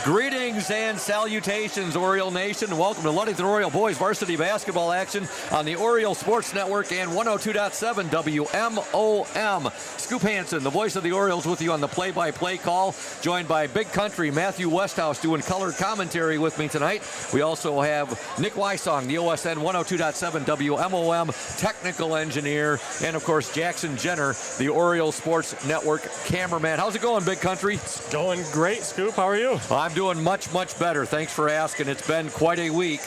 Greetings and salutations, Oriole Nation. Welcome to Ludington Oriole boys varsity basketball action on the Oriole Sports Network and 102.7 WMOM. Scoop Hansen, the voice of the Orioles, with you on the play-by-play call, joined by Big Country Matthew Westhouse doing color commentary with me tonight. We also have Nick Wysong, the OSN 102.7 WMOM technical engineer, and of course Jackson Jenner, the Oriole Sports Network cameraman. How's it going, Big Country? It's going great, Scoop. How are you? I'm doing much, much better. Thanks for asking. It's been quite a week.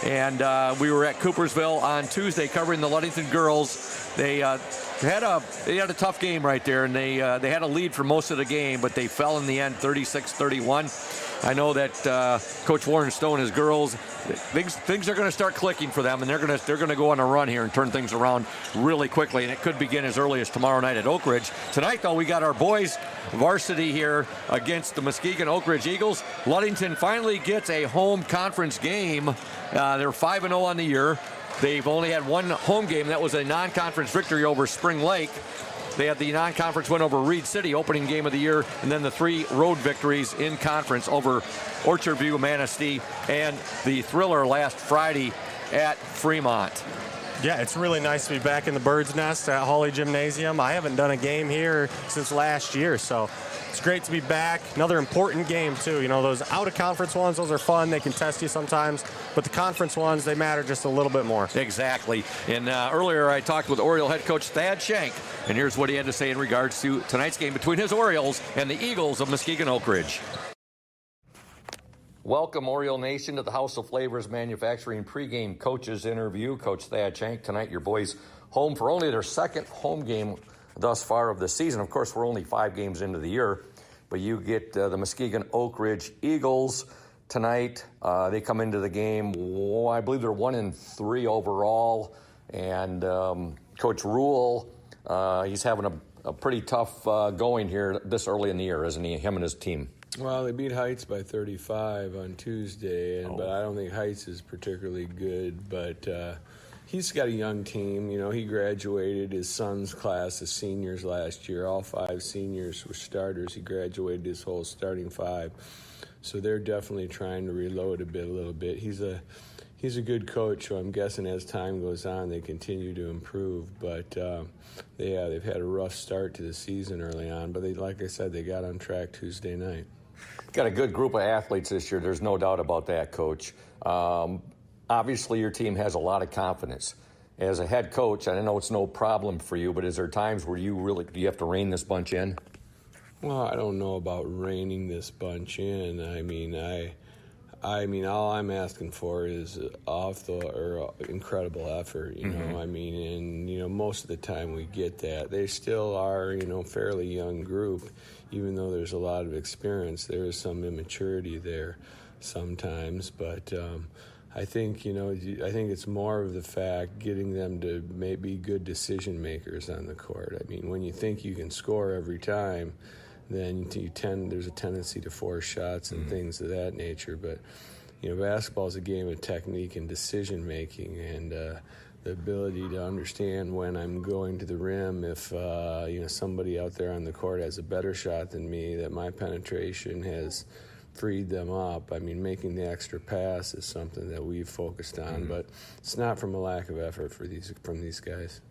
And we were at Coopersville on Tuesday covering the Ludington girls. They had a tough game right there, and they had a lead for most of the game, but they fell in the end 36-31. I know that Coach Warren Stone, his girls, things are going to start clicking for them, and they're going to go on a run here and turn things around really quickly, and it could begin as early as tomorrow night at Oakridge. Tonight, though, we got our boys varsity here against the Muskegon Oakridge Eagles. Ludington finally gets a home conference game. They're 5-0 on the year. They've only had one home game. That was a non-conference victory over Spring Lake. They had the non-conference win over Reed City, opening game of the year, and then the 3 road victories in conference over Orchard View, Manistee, and the thriller last Friday at Fremont. Yeah, it's really nice to be back in the bird's nest at Hawley Gymnasium. I haven't done a game here since last year, so it's great to be back. Another important game, too. You know, those out-of-conference ones, those are fun. They can test you sometimes. But the conference ones, they matter just a little bit more. Exactly. And earlier I talked with Oriole head coach Thad Shank, and here's what he had to say in regards to tonight's game between his Orioles and the Eagles of Muskegon Oakridge. Welcome, Oriole Nation, to the House of Flavors Manufacturing pregame coaches interview. Coach Thad Shank, tonight your boys home for only their second home game thus far of the season. Of course, we're only 5 games into the year, but you get the Muskegon Oakridge Eagles tonight. They come into the game, I believe they're 1-3 overall, and Coach Rule, he's having a pretty tough going here this early in the year, isn't he, him and his team? Well, they beat Heights by 35 on Tuesday, but I don't think Heights is particularly good, but he's got a young team. You know, he graduated his son's class of seniors last year. All 5 seniors were starters. He graduated his whole starting 5. So they're definitely trying to reload a little bit. He's a good coach, so I'm guessing as time goes on they continue to improve. But they've had a rough start to the season early on. But like I said, they got on track Tuesday night. Got a good group of athletes this year. There's no doubt about that, Coach. Obviously, your team has a lot of confidence. As a head coach, I know it's no problem for you, but is there times where do you have to rein this bunch in? Well, I don't know about reining this bunch in. I mean, all I'm asking for is incredible effort. You know, I mean, and most of the time we get that. They still are, fairly young group, even though there's a lot of experience. There is some immaturity there sometimes, but I think it's more of the fact getting them to maybe good decision makers on the court. I mean, when you think you can score every time, then there's a tendency to force shots and things of that nature. But basketball is a game of technique and decision making, and the ability to understand when I'm going to the rim. If somebody out there on the court has a better shot than me, that my penetration has freed them up. I mean, making the extra pass is something that we've focused on, but it's not from a lack of effort from these guys.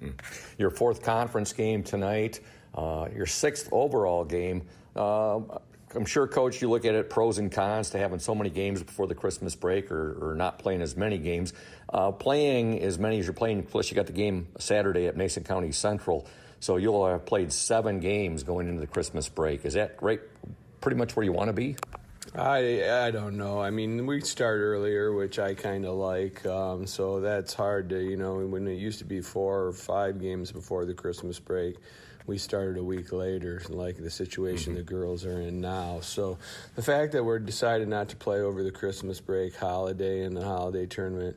Your 4th conference game tonight, your 6th overall game. I'm sure, Coach, you look at it pros and cons to having so many games before the Christmas break or not playing as many games. Playing as many as you're playing, plus you got the game Saturday at Mason County Central, so you'll have played 7 games going into the Christmas break. Is that right? Pretty much where you want to be? I don't know. I mean, we start earlier, which I kind of like, so that's hard to, when it used to be 4 or 5 games before the Christmas break, we started a week later, like the situation the girls are in now. So the fact that we're decided not to play over the Christmas break holiday and the holiday tournament,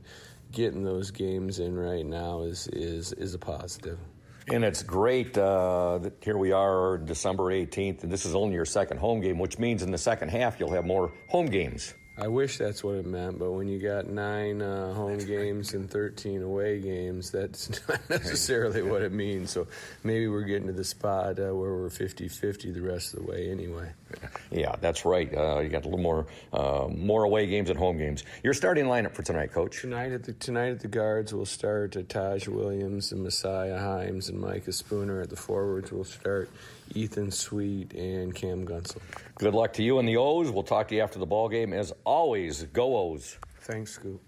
getting those games in right now is a positive. And it's great that here we are, December 18th, and this is only your 2nd home game, which means in the second half you'll have more home games. I wish that's what it meant, but when you got 9 home games and 13 away games, that's not necessarily what it means. So maybe we're getting to the spot where we're 50-50 the rest of the way anyway. Yeah, that's right. You got a little more away games and home games. Your starting lineup for tonight, Coach? Tonight at the guards, we'll start Taj Williams and Messiah Himes and Micah Spooner. At the forwards, we'll start Ethan Sweet and Cam Gunsel. Good luck to you and the O's. We'll talk to you after the ball game. As always, go O's. Thanks, Scoop.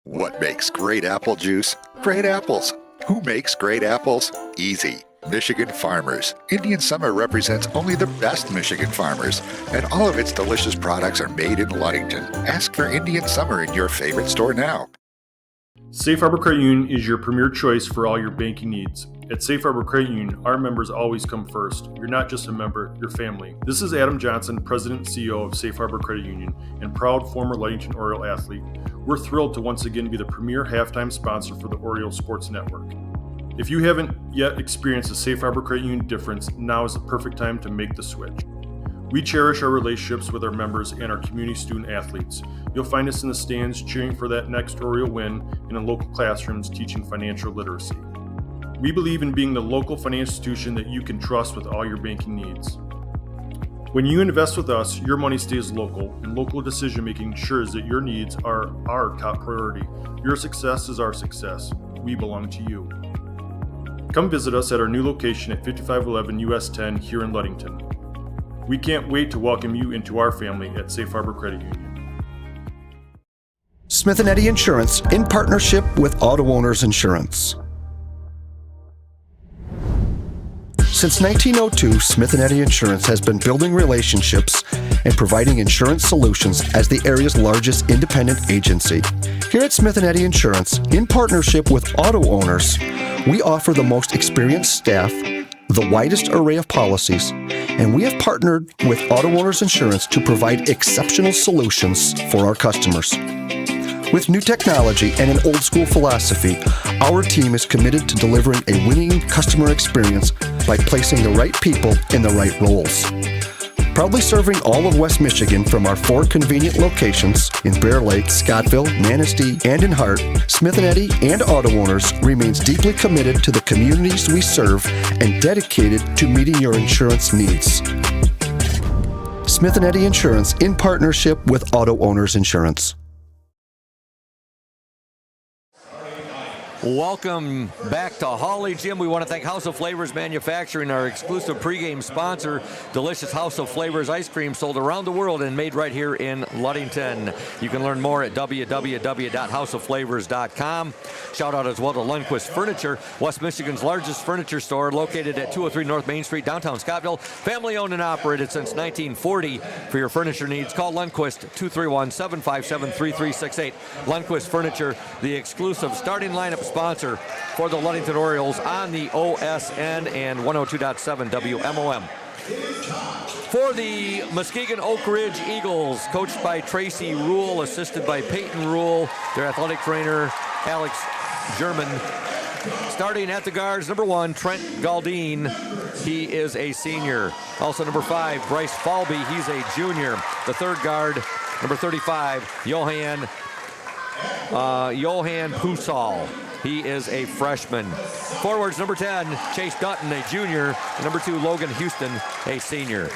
What makes great apple juice? Great apples. Who makes great apples? Easy. Michigan farmers. Indian Summer represents only the best Michigan farmers, and all of its delicious products are made in Ludington. Ask for Indian Summer in your favorite store now. Safe Harbor Credit Union is your premier choice for all your banking needs. At Safe Harbor Credit Union, our members always come first. You're not just a member, you're family. This is Adam Johnson, President and CEO of Safe Harbor Credit Union and proud former Ludington Oriole athlete. We're thrilled to once again be the premier halftime sponsor for the Orioles Sports Network. If you haven't yet experienced the Safe Harbor Credit Union difference, now is the perfect time to make the switch. We cherish our relationships with our members and our community student athletes. You'll find us in the stands cheering for that next Oriole win and in local classrooms teaching financial literacy. We believe in being the local financial institution that you can trust with all your banking needs. When you invest with us, your money stays local, and local decision-making ensures that your needs are our top priority. Your success is our success. We belong to you. Come visit us at our new location at 5511 US 10 here in Ludington. We can't wait to welcome you into our family at Safe Harbor Credit Union. Smith & Eddy Insurance in partnership with Auto Owners Insurance. Since 1902, Smith & Eddy Insurance has been building relationships and providing insurance solutions as the area's largest independent agency. Here at Smith & Eddy Insurance, in partnership with Auto Owners, we offer the most experienced staff, the widest array of policies, and we have partnered with Auto Owners Insurance to provide exceptional solutions for our customers. With new technology and an old-school philosophy, our team is committed to delivering a winning customer experience by placing the right people in the right roles. Proudly serving all of West Michigan from our 4 convenient locations in Bear Lake, Scottville, Manistee, and in Hart, Smith & Eddy and Auto Owners remains deeply committed to the communities we serve and dedicated to meeting your insurance needs. Smith & Eddy Insurance in partnership with Auto Owners Insurance. Welcome back to Hawley Gym. We want to thank House of Flavors Manufacturing, our exclusive pregame sponsor. Delicious House of Flavors ice cream sold around the world and made right here in Ludington. You can learn more at www.houseofflavors.com. Shout out as well to Lundquist Furniture, West Michigan's largest furniture store, located at 203 North Main Street, downtown Scottville. Family owned and operated since 1940. For your furniture needs, call Lundquist 231-757-3368. Lundquist Furniture, the exclusive starting lineup sponsor for the Ludington Orioles on the OSN and 102.7 WMOM. For the Muskegon Oakridge Eagles, coached by Tracy Rule, assisted by Peyton Rule, their athletic trainer, Alex German. Starting at the guards, number 1, Trent Galdine. He is a senior. Also number 5, Bryce Falby. He's a junior. The third guard, number 35, Johan Pusal. He is a freshman. Forwards, number 10, Chase Dutton, a junior. Number 2, Logan Houston, a senior.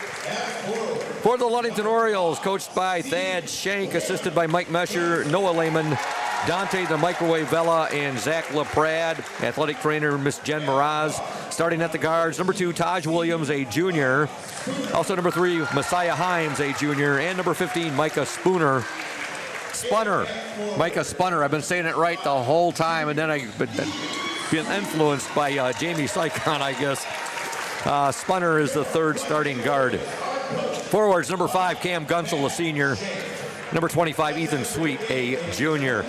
For the Ludington Orioles, coached by Thad Shank, assisted by Mike Mesher, Noah Lehman, Dante the Microwave Vela, and Zach LaPrade. Athletic trainer, Miss Jen Mraz. Starting at the guards, number 2, Taj Williams, a junior. Also number 3, Messiah Himes, a junior. And number 15, Micah Spooner. Micah Spunner. I've been saying it right the whole time, and then I've been influenced by Jamie Sycon, I guess. Spunner is the third starting guard. Forwards, number 5, Cam Gunsel, a senior. Number 25, Ethan Sweet, a junior.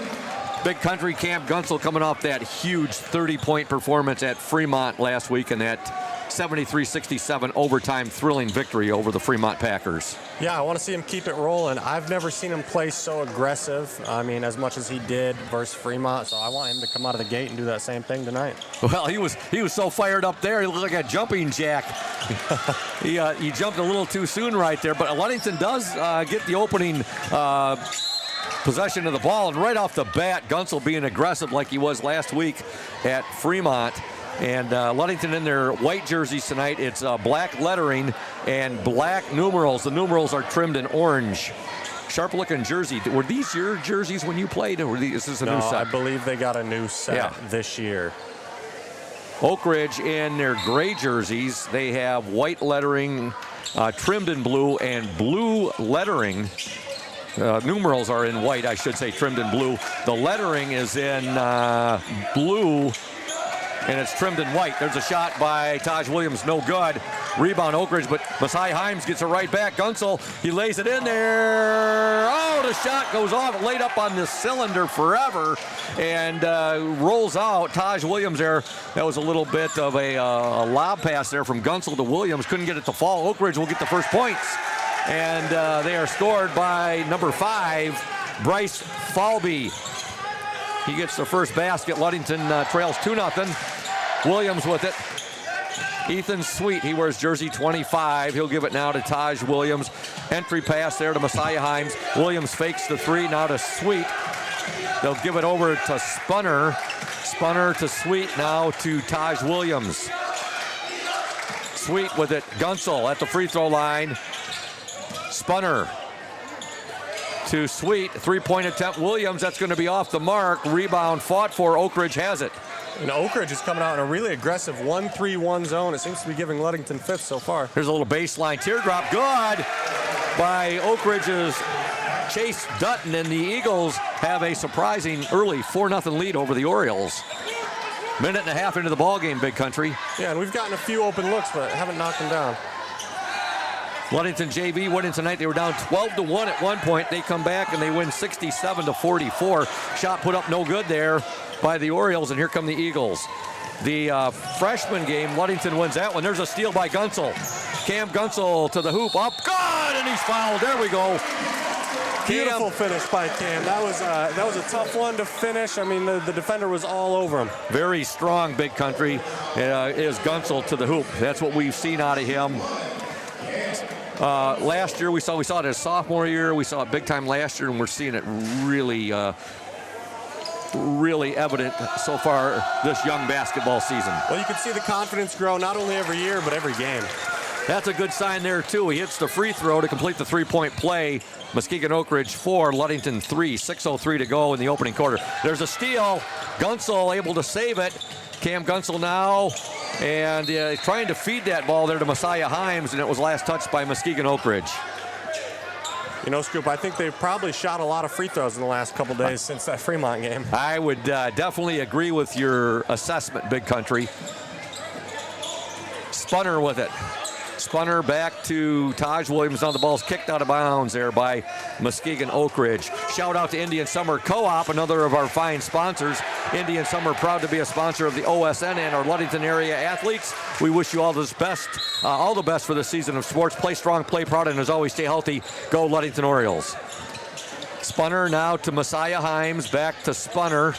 Big country Cam Gunsel coming off that huge 30-point performance at Fremont last week in that 73-67 overtime thrilling victory over the Fremont Packers. Yeah, I want to see him keep it rolling. I've never seen him play so aggressive, as much as he did versus Fremont, so I want him to come out of the gate and do that same thing tonight. Well, he was so fired up there, he looked like a jumping jack. He jumped a little too soon right there, but Ludington does get the opening possession of the ball, and right off the bat, Gunsel being aggressive like he was last week at Fremont. And Ludington in their white jerseys tonight. It's black lettering and black numerals. The numerals are trimmed in orange. Sharp-looking jersey. Were these your jerseys when you played, or is this a new set? I believe they got a new set this year. Oakridge in their gray jerseys. They have white lettering trimmed in blue and blue lettering. Numerals are in white, I should say, trimmed in blue. The lettering is in blue, and it's trimmed in white. There's a shot by Taj Williams, no good. Rebound Oakridge, but Masai Himes gets it right back. Gunsel, he lays it in there. Oh, the shot goes off, laid up on this cylinder forever, and rolls out. Taj Williams there, that was a little bit of a lob pass there from Gunsel to Williams. Couldn't get it to fall. Oakridge will get the first points, and they are scored by number 5, Bryce Falby. He gets the first basket. Ludington trails 2-0. Williams with it. Ethan Sweet, he wears jersey 25. He'll give it now to Taj Williams. Entry pass there to Messiah Himes. Williams fakes the 3, now to Sweet. They'll give it over to Spunner. Spunner to Sweet, now to Taj Williams. Sweet with it. Gunsel at the free throw line. Spunner to Sweet. 3-point attempt. Williams, that's going to be off the mark. Rebound fought for. Oakridge has it. And Oakridge is coming out in a really aggressive 1-3-1 zone. It seems to be giving Ludington fifth so far. Here's a little baseline teardrop. Good by Oakridge's Chase Dutton, and the Eagles have a surprising early 4-0 lead over the Orioles. Minute and a half into the ball game, Big Country. Yeah, and we've gotten a few open looks, but haven't knocked them down. Ludington JV winning tonight. They were down 12-1 at one point. They come back and they win 67-44. Shot put up no good there by the Orioles, and here come the Eagles. The freshman game, Ludington wins that one. There's a steal by Gunsel. Cam Gunsel to the hoop, up, good, and he's fouled. There we go. Beautiful finish by Cam. That was a tough one to finish. I mean, the defender was all over him. Very strong, Big Country, is Gunsel to the hoop. That's what we've seen out of him. Last year we saw it his sophomore year. We saw it big time last year, and we're seeing it really evident so far this young basketball season. Well, you can see the confidence grow not only every year, but every game. That's a good sign there, too. He hits the free throw to complete the three-point play. Muskegon Oakridge 4, Ludington 3, 6:03 to go in the opening quarter. There's a steal. Gunsel able to save it. Cam Gunsel now, and trying to feed that ball there to Messiah Himes, and it was last touched by Muskegon Oakridge. You know, Scoop, I think they've probably shot a lot of free throws in the last couple days since that Fremont game. I would definitely agree with your assessment, Big Country. Spunner with it. Spunner back to Taj Williams. Now the ball's kicked out of bounds there by Muskegon Oakridge. Shout out to Indian Summer Co-op, another of our fine sponsors. Indian Summer, proud to be a sponsor of the OSN and our Ludington area athletes. We wish you all the best for the season of sports. Play strong, play proud, and as always, stay healthy. Go Ludington Orioles. Spunner now to Messiah Himes, back to Spunner.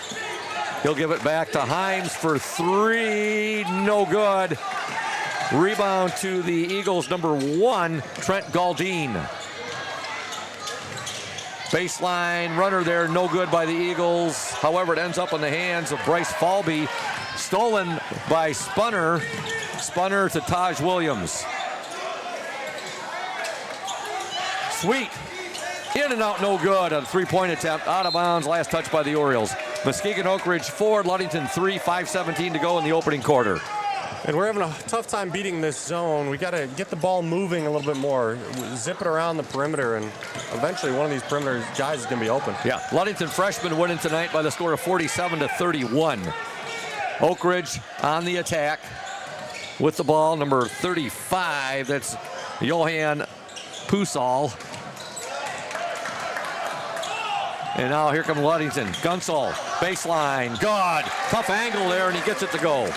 He'll give it back to Himes for 3, no good. Rebound to the Eagles, number 1, Trent Galdine. Baseline runner there, no good by the Eagles. However, it ends up in the hands of Bryce Falby. Stolen by Spunner. Spunner to Taj Williams. Sweet. In and out, no good. A 3-point attempt, out of bounds, last touch by the Orioles. Muskegon Oakridge 4, Ludington 3, 5:17 to go in the opening quarter. And we're having a tough time beating this zone. We got to get the ball moving a little bit more, zip it around the perimeter, and eventually one of these perimeter guys is going to be open. Yeah, Ludington freshmen winning tonight by the score of 47-31. Oakridge on the attack with the ball, number 35. That's Johan Pusal. And now here comes Ludington. Gunsel, baseline, good. Tough angle there, and he gets it to go.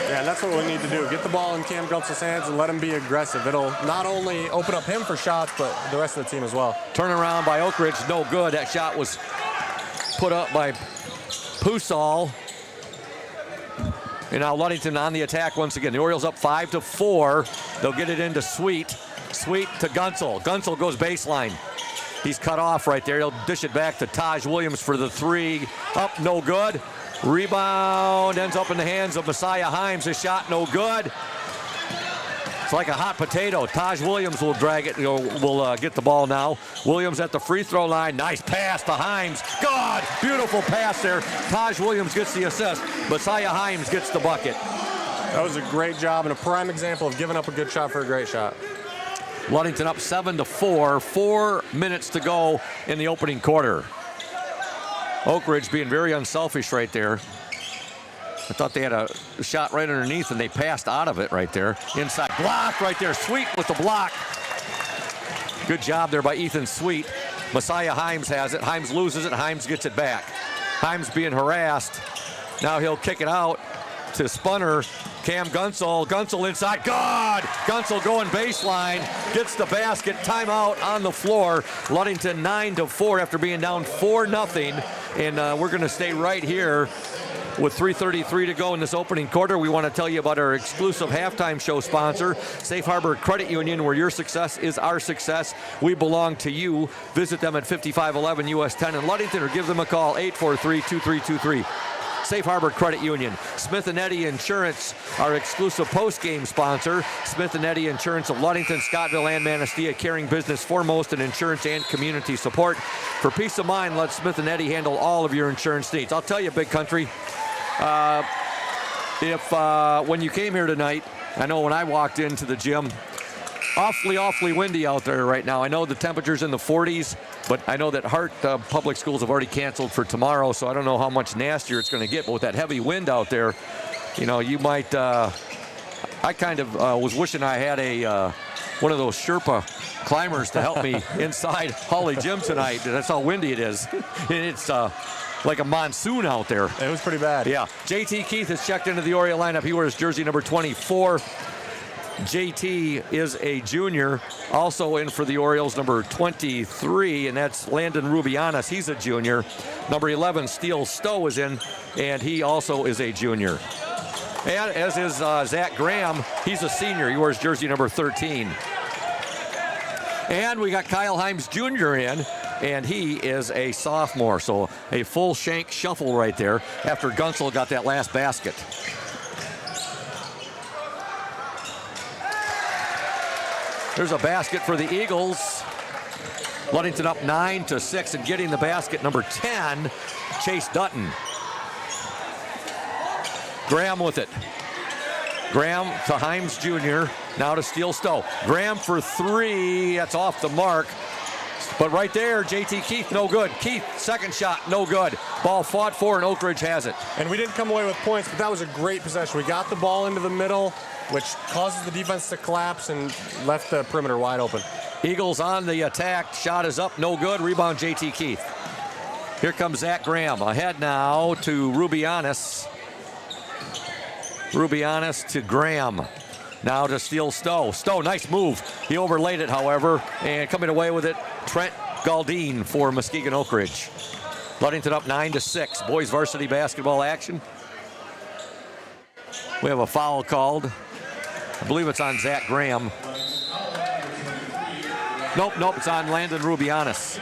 Yeah, that's what we need to do. Get the ball in Cam Gunsel's hands and let him be aggressive. It'll not only open up him for shots, but the rest of the team as well. Turnaround by Oakridge, no good. That shot was put up by Pusal. And now Ludington on the attack once again. The Orioles up 5-4. They'll get it into Sweet. Sweet to Gunsel. Gunsel goes baseline. He's cut off right there. He'll dish it back to Taj Williams for the 3. Up, no good. Rebound ends up in the hands of Messiah Himes. His shot no good. It's like a hot potato. Taj Williams will drag it. Will get the ball now. Williams at the free throw line. Nice pass to Himes. God, beautiful pass there. Taj Williams gets the assist. Messiah Himes gets the bucket. That was a great job and a prime example of giving up a good shot for a great shot. Ludington up 7-4. 4 minutes to go in the opening quarter. Oakridge being very unselfish right there. I thought they had a shot right underneath, and they passed out of it right there. Inside block right there. Sweet with the block. Good job there by Ethan Sweet. Messiah Himes has it. Himes loses it. Himes gets it back. Himes being harassed. Now he'll kick it out to Spunner. Cam Gunsel. Gunsel inside. God! Gunsel going baseline. Gets the basket. Timeout on the floor. Ludington 9-4 after being down 4-0. And we're going to stay right here. With 3:33 to go in this opening quarter, we want to tell you about our exclusive halftime show sponsor, Safe Harbor Credit Union, where your success is our success. We belong to you. Visit them at 5511 US 10 in Ludington or give them a call, 843-2323. Safe Harbor Credit Union. Smith & Eddy Insurance, our exclusive post-game sponsor. Smith & Eddy Insurance of Ludington, Scottville, and Manistee, caring business foremost in insurance and community support. For peace of mind, let Smith & Eddy handle all of your insurance needs. I'll tell you, Big Country, when you came here tonight, I know when I walked into the gym, awfully windy out there right now. I know the temperature's in the 40s, but I know that Hart Public Schools have already canceled for tomorrow, so I don't know how much nastier it's going to get. But with that heavy wind out there, you might. I kind of was wishing I had one of those Sherpa climbers to help me inside Hawley Gym tonight. That's how windy it is. And it's like a monsoon out there. It was pretty bad. Yeah. JT Keith has checked into the Oriole lineup. He wears jersey number 24. JT is a junior. Also in for the Orioles, number 23, and that's Landon Rubianis. He's a junior. Number 11, Steele Stowe, is in, and he also is a junior. And as is Zach Graham, he's a senior. He wears jersey number 13. And we got Kyle Himes Jr. in, and he is a sophomore. So a full shank shuffle right there after Gunsel got that last basket. There's a basket for the Eagles. Ludington up 9-6 and getting the basket, number 10, Chase Dutton. Graham with it. Graham to Himes Jr., now to Steele Stowe. Graham for three, that's off the mark. But right there, JT Keith, no good. Keith, second shot, no good. Ball fought for, and Oakridge has it. And we didn't come away with points, but that was a great possession. We got the ball into the middle, which causes the defense to collapse and left the perimeter wide open. Eagles on the attack. Shot is up, no good. Rebound, JT Keith. Here comes Zach Graham. Ahead now to Rubianis. Rubianis to Graham. Now to Steele Stowe. Stowe, nice move. He overlaid it, however, and coming away with it, Trent Galdine for Muskegon Oakridge. Ludington up 9-6. Boys varsity basketball action. We have a foul called. I believe it's on Zach Graham. Nope, it's on Landon Rubianis.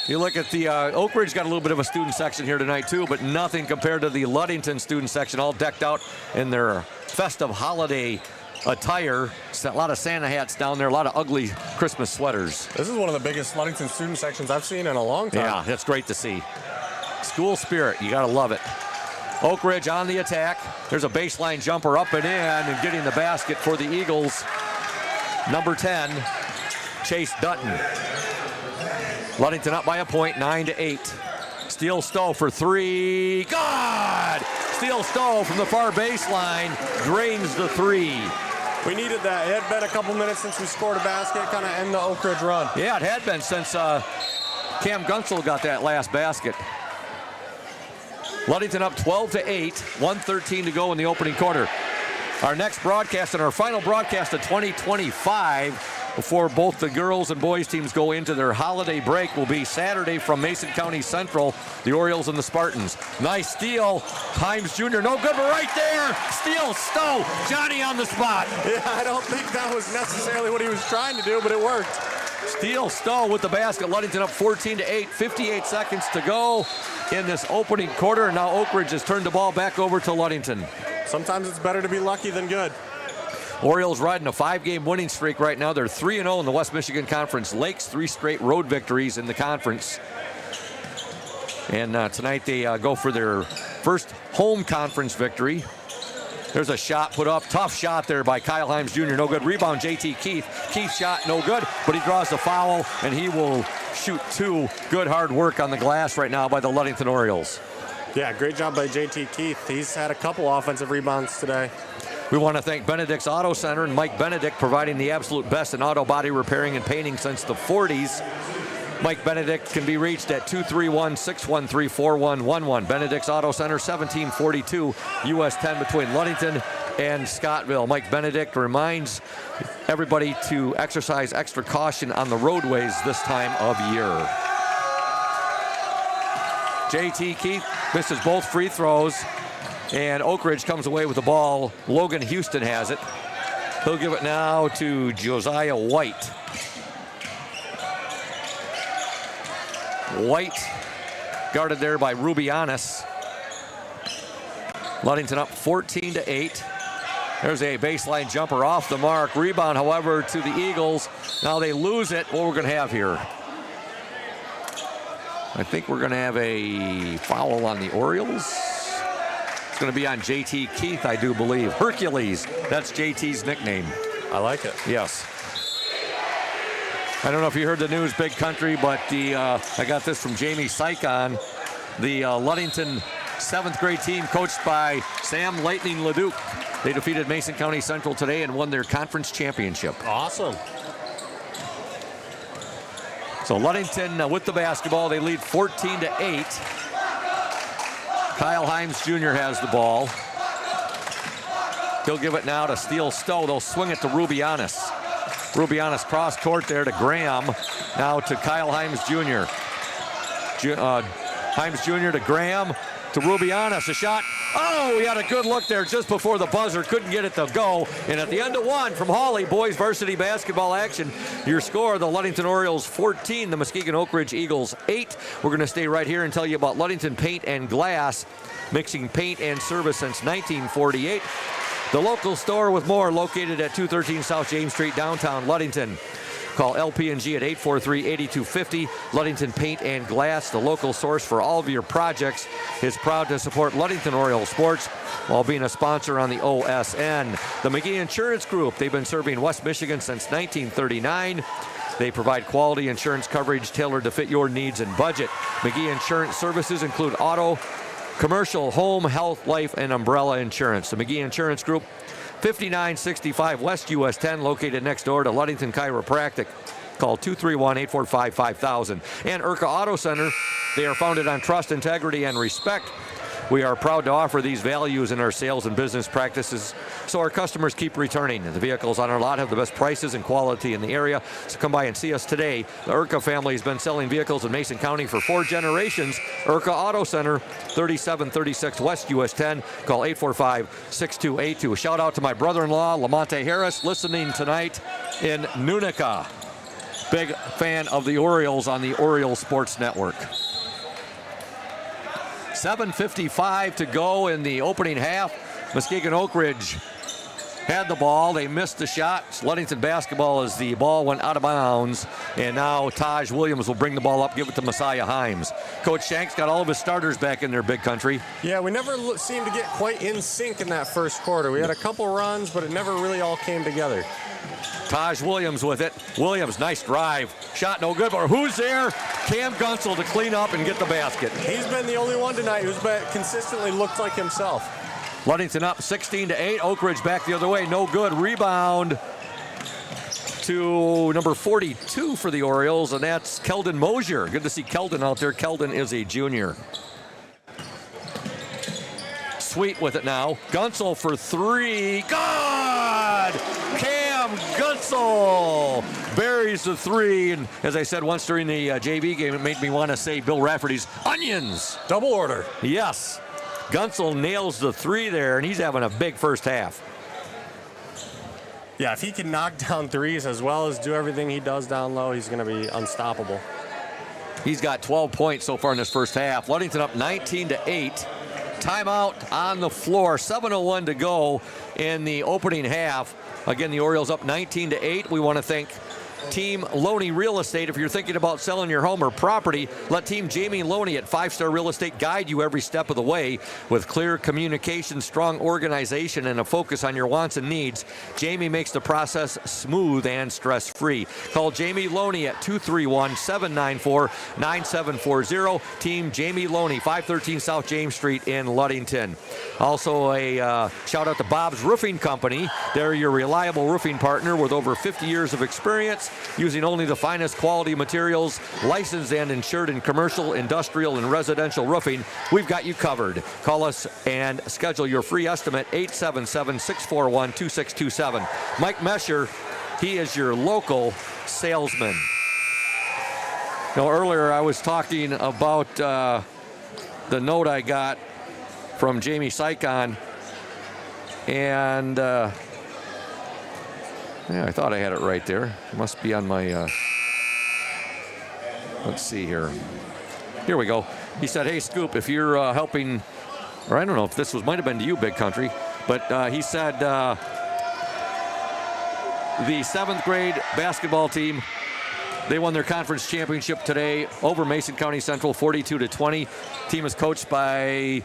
You look at the Oakridge got a little bit of a student section here tonight too, but nothing compared to the Ludington student section, all decked out in their festive holiday attire. A lot of Santa hats down there, a lot of ugly Christmas sweaters. This is one of the biggest Ludington student sections I've seen in a long time. Yeah, that's great to see. School spirit, you gotta love it. Oakridge on the attack. There's a baseline jumper up and in, and getting the basket for the Eagles. Number 10, Chase Dutton. Ludington up by a point, 9-8. Steele Stowe for three. God! Steele Stowe from the far baseline drains the three. We needed that. It had been a couple minutes since we scored a basket, kind of end the Oakridge run. Yeah, it had been since Cam Gunsel got that last basket. Ludington up 12-8, 1:13 to go in the opening quarter. Our next broadcast and our final broadcast of 2025 before both the girls and boys teams go into their holiday break will be Saturday from Mason County Central, the Orioles and the Spartans. Nice steal. Himes Jr., no good, but right there, Steele Stowe, Johnny on the spot. Yeah, I don't think that was necessarily what he was trying to do, but it worked. Steele Stowe with the basket. Ludington up 14-8. 58 seconds to go in this opening quarter. And now Oakridge has turned the ball back over to Ludington. Sometimes it's better to be lucky than good. Orioles riding a 5-game winning streak right now. They're 3-0 in the West Michigan Conference. Lakes 3 straight road victories in the conference. And tonight they go for their first home conference victory. There's a shot put up. Tough shot there by Kyle Himes Jr. No good. Rebound, J.T. Keith. Keith shot no good, but he draws the foul, and he will shoot 2. Good hard work on the glass right now by the Ludington Orioles. Yeah, great job by J.T. Keith. He's had a couple offensive rebounds today. We want to thank Benedict's Auto Center and Mike Benedict, providing the absolute best in auto body repairing and painting since the 40s. Mike Benedict can be reached at 231-613-4111. Benedict's Auto Center, 1742 US 10 between Ludington and Scottville. Mike Benedict reminds everybody to exercise extra caution on the roadways this time of year. J.T. Keith misses both free throws, and Oakridge comes away with the ball. Logan Houston has it. He'll give it now to Josiah White. White guarded there by Rubianis. Ludington up 14-8. There's a baseline jumper off the mark. Rebound, however, to the Eagles. Now they lose it. What we're going to have here? I think we're going to have a foul on the Orioles. It's going to be on J.T. Keith, I do believe. Hercules, that's J.T.'s nickname. I like it. Yes. I don't know if you heard the news, Big Country, but I got this from Jamie Sykon. The Ludington 7th grade team, coached by Sam Lightning Leduc. They defeated Mason County Central today and won their conference championship. Awesome. So Ludington with the basketball, they lead 14-8. Kyle Himes Jr. has the ball. He'll give it now to Steele Stowe. They'll swing it to Rubianis. Rubianis cross court there to Graham. Now to Kyle Himes Jr. Himes Jr. to Graham to Rubianis. A shot. Oh, he had a good look there just before the buzzer. Couldn't get it to go. And at the end of one from Hawley, boys varsity basketball action. Your score, the Ludington Orioles 14, the Muskegon Oakridge Eagles 8. We're going to stay right here and tell you about Ludington Paint and Glass, mixing paint and service since 1948. The local store with more, located at 213 South James Street, downtown Ludington. Call LP&G at 843-8250. Ludington Paint and Glass, the local source for all of your projects, is proud to support Ludington Orioles sports while being a sponsor on the OSN. The McGee Insurance Group, they've been serving West Michigan since 1939. They provide quality insurance coverage tailored to fit your needs and budget. McGee Insurance services include auto, commercial, home, health, life, and umbrella insurance. The McGee Insurance Group, 5965 West US 10, located next door to Ludington Chiropractic. Call 231-845-5000. And Urca Auto Center, they are founded on trust, integrity, and respect. We are proud to offer these values in our sales and business practices so our customers keep returning. The vehicles on our lot have the best prices and quality in the area, so come by and see us today. The Urca family has been selling vehicles in Mason County for 4 generations. Urca Auto Center, 3736 West US 10. Call 845-6282. A shout out to my brother-in-law, Lamonte Harris, listening tonight in Nunica. Big fan of the Orioles on the Orioles Sports Network. 7:55 to go in the opening half. Muskegon Oakridge had the ball. They missed the shot. Ludington basketball as the ball went out of bounds. And now Taj Williams will bring the ball up, give it to Messiah Himes. Coach Shanks got all of his starters back in their Big Country. Yeah, we never seemed to get quite in sync in that first quarter. We had a couple runs, but it never really all came together. Taj Williams with it. Williams, nice drive. Shot no good, but who's there? Cam Gunsel to clean up and get the basket. He's been the only one tonight who's consistently looked like himself. Ludington up 16-8. Oakridge back the other way. No good. Rebound to number 42 for the Orioles, and that's Keldon Mosier. Good to see Keldon out there. Keldon is a junior. Sweet with it now. Gunsel for 3. Good! Cam Gunsel buries the 3. And as I said once during the JV game, it made me want to say Bill Rafferty's onions. Double order. Yes. Gunsel nails the 3 there, and he's having a big first half. Yeah, if he can knock down threes as well as do everything he does down low, he's going to be unstoppable. He's got 12 points so far in this first half. Ludington up 19-8. Timeout on the floor. 7:01 to go in the opening half. Again, the Orioles up 19-8. We want to thank Team Loney Real Estate. If you're thinking about selling your home or property, let Team Jamie Loney at 5 Star Real Estate guide you every step of the way. With clear communication, strong organization, and a focus on your wants and needs, Jamie makes the process smooth and stress-free. Call Jamie Loney at 231-794-9740. Team Jamie Loney, 513 South James Street in Ludington. Also a shout out to Bob's Roofing Company. They're your reliable roofing partner with over 50 years of experience, using only the finest quality materials, licensed and insured in commercial, industrial, and residential roofing. We've got you covered. Call us and schedule your free estimate, 877-641-2627. Mike Mesher, he is your local salesman. Now, earlier I was talking about the note I got from Jamie Sykon, and yeah, I thought I had it right there. It must be on my, let's see here. Here we go. He said, hey, Scoop, if you're helping, or I don't know if this might have been to you, Big Country, but he said the 7th grade basketball team, they won their conference championship today over Mason County Central, 42-20. Team is coached by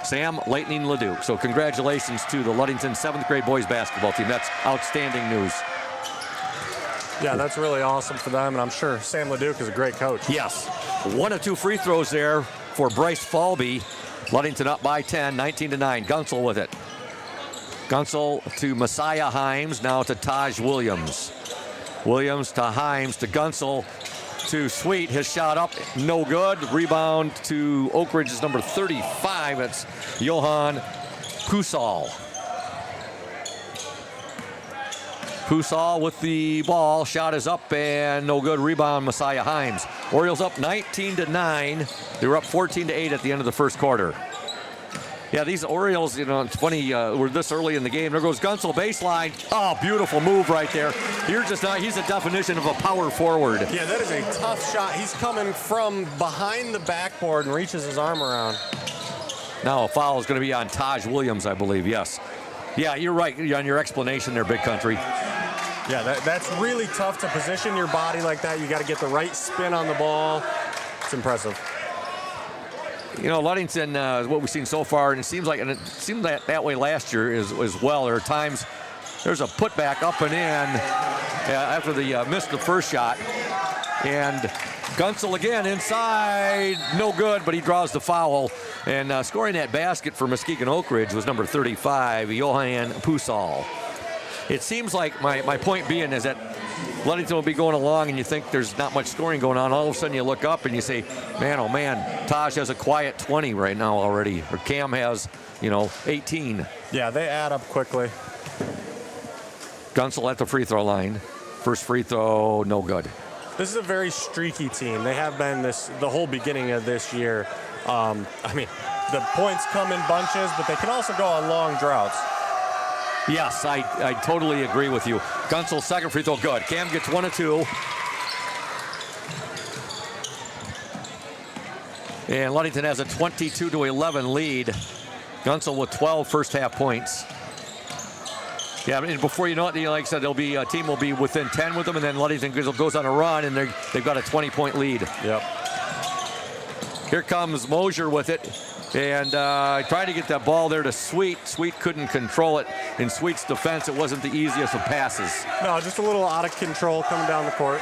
Sam Lightning Leduc. So congratulations to the Ludington 7th grade boys basketball team. That's outstanding news. Yeah, that's really awesome for them, and I'm sure Sam Leduc is a great coach. Yes. 1 of 2 free throws there for Bryce Falby. Ludington up by 10, 19-9. Gunsel with it. Gunsel to Messiah Himes, now to Taj Williams. Williams to Himes to Gunsel to Sweet. His shot up, no good. Rebound to Oakridge's number 35. It's Johan Pusal. Pusal with the ball. Shot is up and no good. Rebound, Messiah Himes. Orioles up 19-9. They were up 14-8 at the end of the first quarter. Yeah, these Orioles, you know, it's funny, we're this early in the game. There goes Gunsel, baseline. Oh, beautiful move right there. He's a definition of a power forward. Yeah, that is a tough shot. He's coming from behind the backboard and reaches his arm around. Now a foul is going to be on Taj Williams, I believe, yes. Yeah, you're right on your explanation there, Big Country. Yeah, that's really tough to position your body like that. You got to get the right spin on the ball. It's impressive. You know, Ludington is what we've seen so far, and it seems that way last year as well. There are times there's a putback up and in after the missed the first shot. And Gunsel again inside, no good, but he draws the foul. And scoring that basket for Muskegon Oakridge was number 35, Johan Pusal. It seems like my point being is that Ludington will be going along and you think there's not much scoring going on. All of a sudden you look up and you say, man, oh man, Taj has a quiet 20 right now already. Or Cam has, 18. Yeah, they add up quickly. Gunsel at the free throw line. First free throw, no good. This is a very streaky team. They have been the whole beginning of this year. The points come in bunches, but they can also go on long droughts. Yes, I totally agree with you. Gunsel's second free throw, good. Cam gets 1 of 2. And Ludington has a 22-11 lead. Gunsel with 12 first half points. Yeah, and before you know it, like I said, a team will be within 10 with them, and then Ludington goes on a run, and they've got a 20-point lead. Yep. Here comes Mosier with it. And trying to get that ball there to Sweet. Sweet couldn't control it. In Sweet's defense, it wasn't the easiest of passes. No, just a little out of control coming down the court.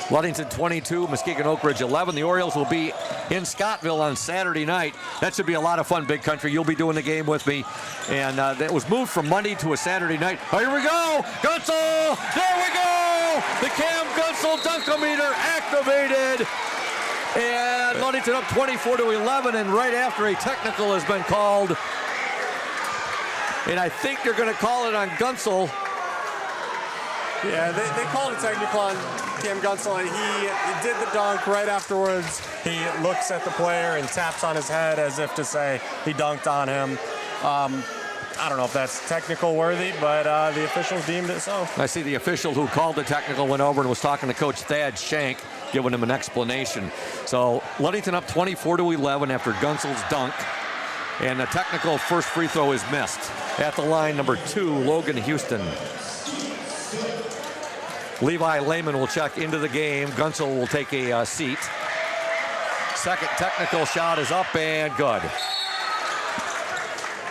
Ludington 22, Muskegon Oakridge 11. The Orioles will be in Scottville on Saturday night. That should be a lot of fun, Big Country. You'll be doing the game with me. And that was moved from Monday to a Saturday night. Oh, here we go! Gunsel! There we go! The Cam Gunsel dunkometer activated. And Ludington up 24-11, and right after a technical has been called. And I think they're going to call it on Gunsel. Yeah, they called a technical on Cam Gunsel, and he did the dunk right afterwards. He looks at the player and taps on his head as if to say he dunked on him. I don't know if that's technical worthy, but the officials deemed it so. I see the official who called the technical went over and was talking to Coach Thad Shank, giving him an explanation. So Ludington up 24-11 after Gunsel's dunk. And the technical first free throw is missed. At the line, number 2, Logan Houston. Levi Lehman will check into the game. Gunsel will take a seat. Second technical shot is up and good.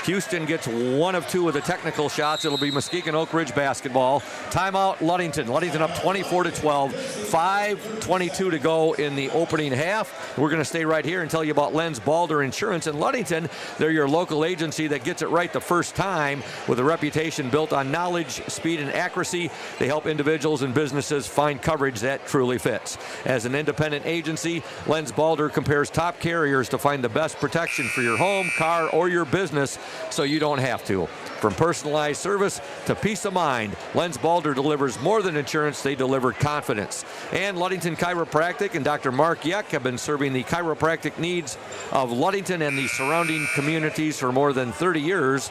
Houston gets 1 of 2 with the technical shots. It'll be Muskegon Oakridge basketball. Timeout Ludington. Ludington up 24-12. 5:22 to go in the opening half. We're going to stay right here and tell you about Lenz Balder Insurance in Ludington. They're your local agency that gets it right the first time with a reputation built on knowledge, speed, and accuracy. They help individuals and businesses find coverage that truly fits. As an independent agency, Lenz Balder compares top carriers to find the best protection for your home, car, or your business, so you don't have to. From personalized service to peace of mind, Lenz Balder delivers more than insurance, they deliver confidence. And Ludington Chiropractic and Dr. Mark Yeck have been serving the chiropractic needs of Ludington and the surrounding communities for more than 30 years.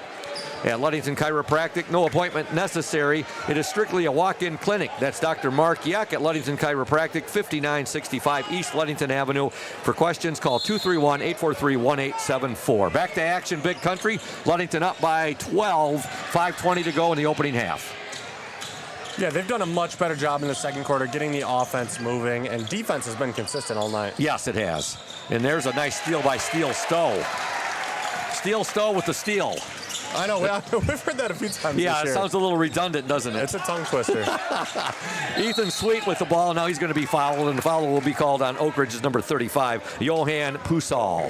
At Ludington Chiropractic, no appointment necessary. It is strictly a walk-in clinic. That's Dr. Mark Yeck at Ludington Chiropractic, 5965 East Ludington Avenue. For questions, call 231-843-1874. Back to action, Big Country. Ludington up by 12, 5:20 to go in the opening half. Yeah, they've done a much better job in the second quarter getting the offense moving, and defense has been consistent all night. Yes, it has. And there's a nice steal by Steele Stowe. Steele Stowe with the steal. I know, we've heard that a few times Yeah, this it year. sounds a little redundant, doesn't it? It's a tongue twister. Ethan Sweet with the ball. Now he's going to be fouled, and the foul will be called on Oakridge's number 35, Johan Pusal.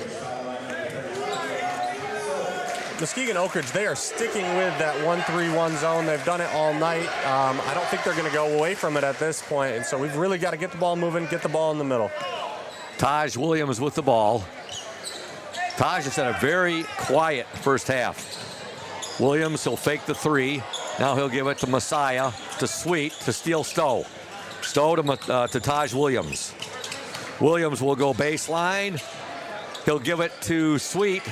Muskegon Oakridge, they are sticking with that 1-3-1 zone. They've done it all night. I don't think they're going to go away from it at this point, and so we've really got to get the ball moving, get the ball in the middle. Taj Williams with the ball. Taj has had a very quiet first half. Williams, he'll fake the 3. Now he'll give it to Messiah, to Sweet, to Steele Stowe. Stowe to Taj Williams. Williams will go baseline. He'll give it to Sweet.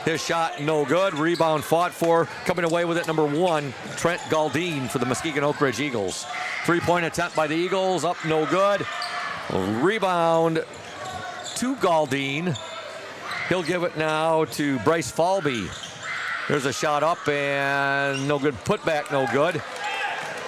His shot no good. Rebound fought for. Coming away with it, number 1, Trent Galdine for the Muskegon Oakridge Eagles. 3-point attempt by the Eagles, up no good. Rebound to Galdine. He'll give it now to Bryce Falby. There's a shot up and no good. Putback, no good.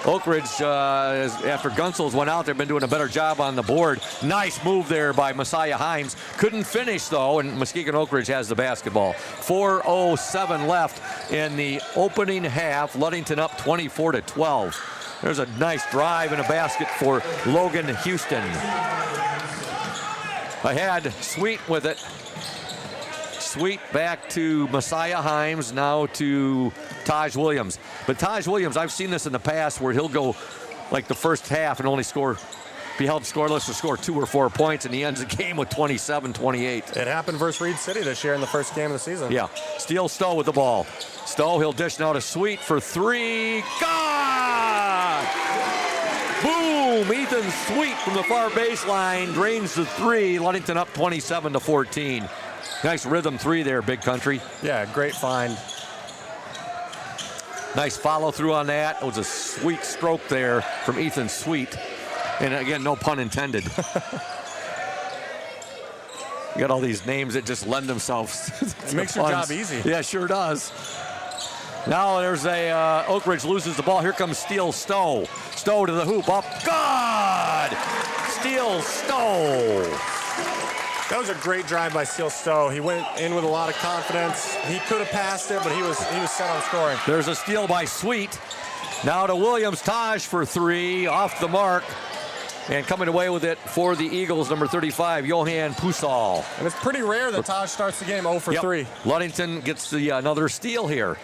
Oakridge, after Gunsel's went out, they've been doing a better job on the board. Nice move there by Messiah Himes. Couldn't finish, though, and Muskegon Oakridge has the basketball. 4:07 left in the opening half. Ludington up 24-12. There's a nice drive and a basket for Logan Houston. Ahead, Sweet with it. Sweet back to Messiah Himes, now to Taj Williams. But Taj Williams, I've seen this in the past where he'll go like the first half and only be held scoreless or score 2 or 4 points, and he ends the game with 27-28. It happened versus Reed City this year in the first game of the season. Yeah. Steele Stowe with the ball. Stowe, he'll dish now to Sweet for 3. God! Boom! Ethan Sweet from the far baseline drains the 3. Ludington up 27-14. Nice rhythm 3 there, Big Country. Yeah, great find. Nice follow through on that. It was a sweet stroke there from Ethan Sweet. And again, no pun intended. You got all these names that just lend themselves to It makes your job easy. Yeah, sure does. Now there's a Oakridge loses the ball. Here comes Steele Stowe. Stowe to the hoop, up. God! Steele Stowe. That was a great drive by Steele Stowe. He went in with a lot of confidence. He could have passed it, but he was set on scoring. There's a steal by Sweet. Now to Williams. Taj for 3, off the mark. And coming away with it for the Eagles, number 35, Johan Pusal. And it's pretty rare that Taj starts the game 0 for 3. Ludington gets another steal here.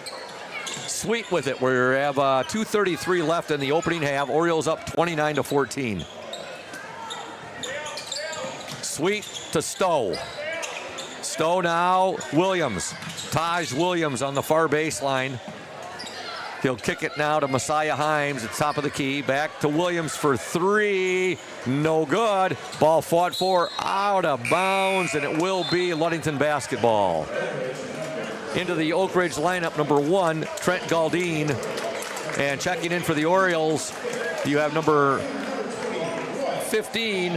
Sweet with it. We have 2:33 left in the opening half. Orioles up 29-14. Sweet to Stowe. Stowe now, Williams. Taj Williams on the far baseline. He'll kick it now to Messiah Himes at top of the key. Back to Williams for 3. No good. Ball fought for, out of bounds, and it will be Ludington basketball. into the Oakridge lineup, number 1, Trent Galdine. And checking in for the Orioles, you have number 15,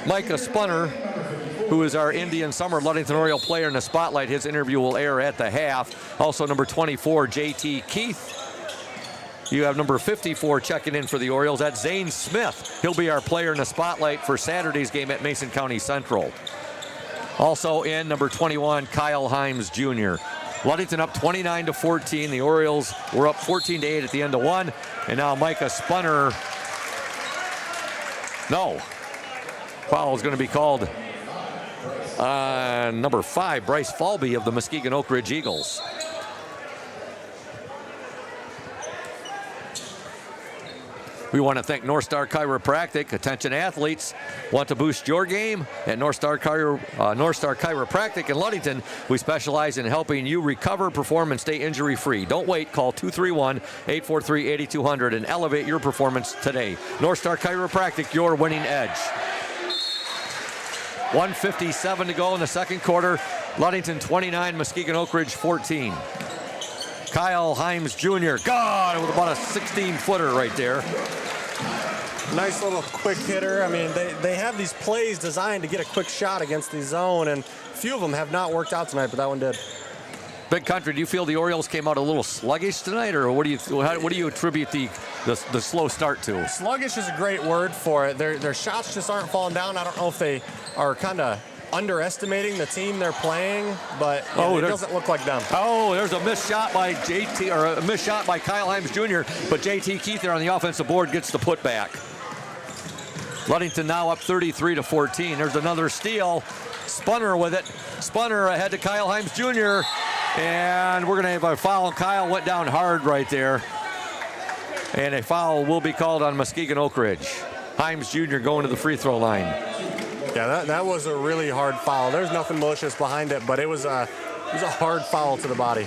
Micah Spunner, who is our Indian Summer Ludington Oriole player in the spotlight. His interview will air at the half. Also number 24, J.T. Keith. You have number 54 checking in for the Orioles. That's Zane Smith. He'll be our player in the spotlight for Saturday's game at Mason County Central. Also in number 21, Kyle Himes Jr. Ludington up 29-14. The Orioles were up 14-8 at the end of 1. And now Micah Spunner. No. Foul is going to be called. Number 5, Bryce Falby of the Muskegon Oakridge Eagles. We want to thank North Star Chiropractic. Attention athletes, want to boost your game? At North Star Chiropractic in Ludington, we specialize in helping you recover, perform, and stay injury-free. Don't wait. Call 231-843-8200 and elevate your performance today. North Star Chiropractic, your winning edge. 1:57 to go in the second quarter. Ludington 29, Muskegon Oakridge 14. Kyle Himes Jr. God, with about a 16-footer right there. Nice little quick hitter. I mean, they have these plays designed to get a quick shot against the zone, and a few of them have not worked out tonight, but that one did. Big Country, do you feel the Orioles came out a little sluggish tonight, or what do you attribute the slow start to? Sluggish is a great word for it. Their shots just aren't falling down. I don't know if they are kind of underestimating the team they're playing, but it doesn't look like them. Oh, there's a missed shot by JT, or a missed shot by Kyle Himes Jr., but JT Keith there on the offensive board gets the putback. Ludington now up 33-14. There's another steal. Spunner with it. Spunner ahead to Kyle Himes Jr., and we're going to have a foul. Kyle went down hard right there, and a foul will be called on Muskegon Oakridge. Himes Jr. going to the free throw line. Yeah, that was a really hard foul. There's nothing malicious behind it, but it was a hard foul to the body.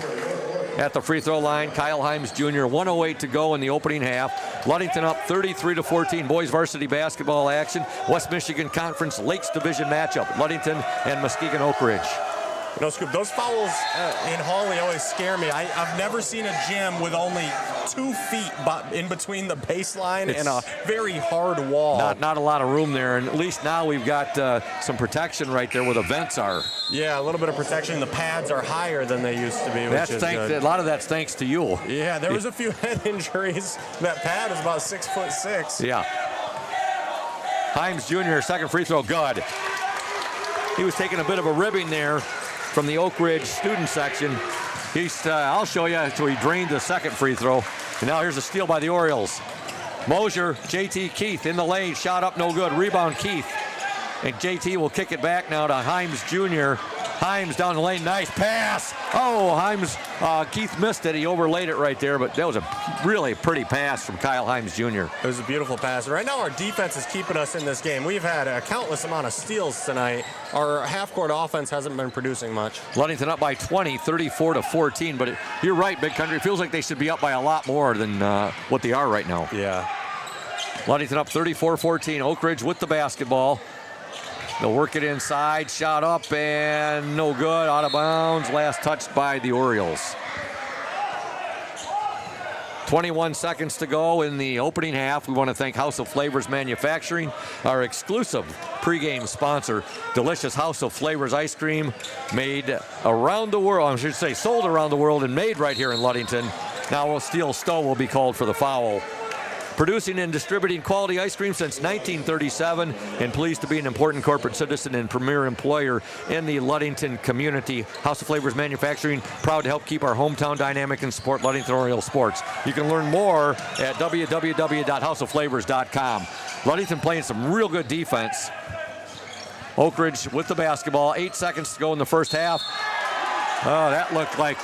At the free throw line, Kyle Himes Jr., 1:08 to go in the opening half. Ludington up 33-14. Boys varsity basketball action. West Michigan Conference Lakes Division matchup. Ludington and Muskegon Oakridge. You know, Scoop, those fouls in Hawley always scare me. I've never seen a gym with only 2 feet in between the baseline and a very hard wall. Not a lot of room there, and at least now we've got some protection right there where the vents are. Yeah, a little bit of protection. The pads are higher than they used to be, which is good. A lot of that's thanks to you. Yeah, there was a few head injuries. That pad is about 6'6". Yeah. Himes Jr., second free throw, good. He was taking a bit of a ribbing there from the Oakridge student section. I'll show you, so he drained the second free throw. And now here's a steal by the Orioles. Mosier, JT Keith in the lane, shot up, no good. Rebound Keith. And JT will kick it back now to Himes Jr. Himes down the lane, nice pass. Oh, Himes, Keith missed it. He overlaid it right there, but that was a really pretty pass from Kyle Himes Jr. It was a beautiful pass. Right now our defense is keeping us in this game. We've had a countless amount of steals tonight. Our half-court offense hasn't been producing much. Ludington up by 20, 34-14, but you're right, Big Country. It feels like they should be up by a lot more than what they are right now. Yeah. Ludington up 34-14. Oakridge with the basketball. They'll work it inside, shot up, and no good, out of bounds. Last touched by the Orioles. 21 seconds to go in the opening half. We want to thank House of Flavors Manufacturing, our exclusive pregame sponsor. Delicious House of Flavors ice cream made around the world, I should say sold around the world and made right here in Ludington. Now Steel Stowe will be called for the foul. Producing and distributing quality ice cream since 1937, and pleased to be an important corporate citizen and premier employer in the Ludington community. House of Flavors Manufacturing, proud to help keep our hometown dynamic and support Ludington Orioles sports. You can learn more at www.houseofflavors.com. Ludington playing some real good defense. Oakridge with the basketball. 8 seconds to go in the first half. Oh, that looked like...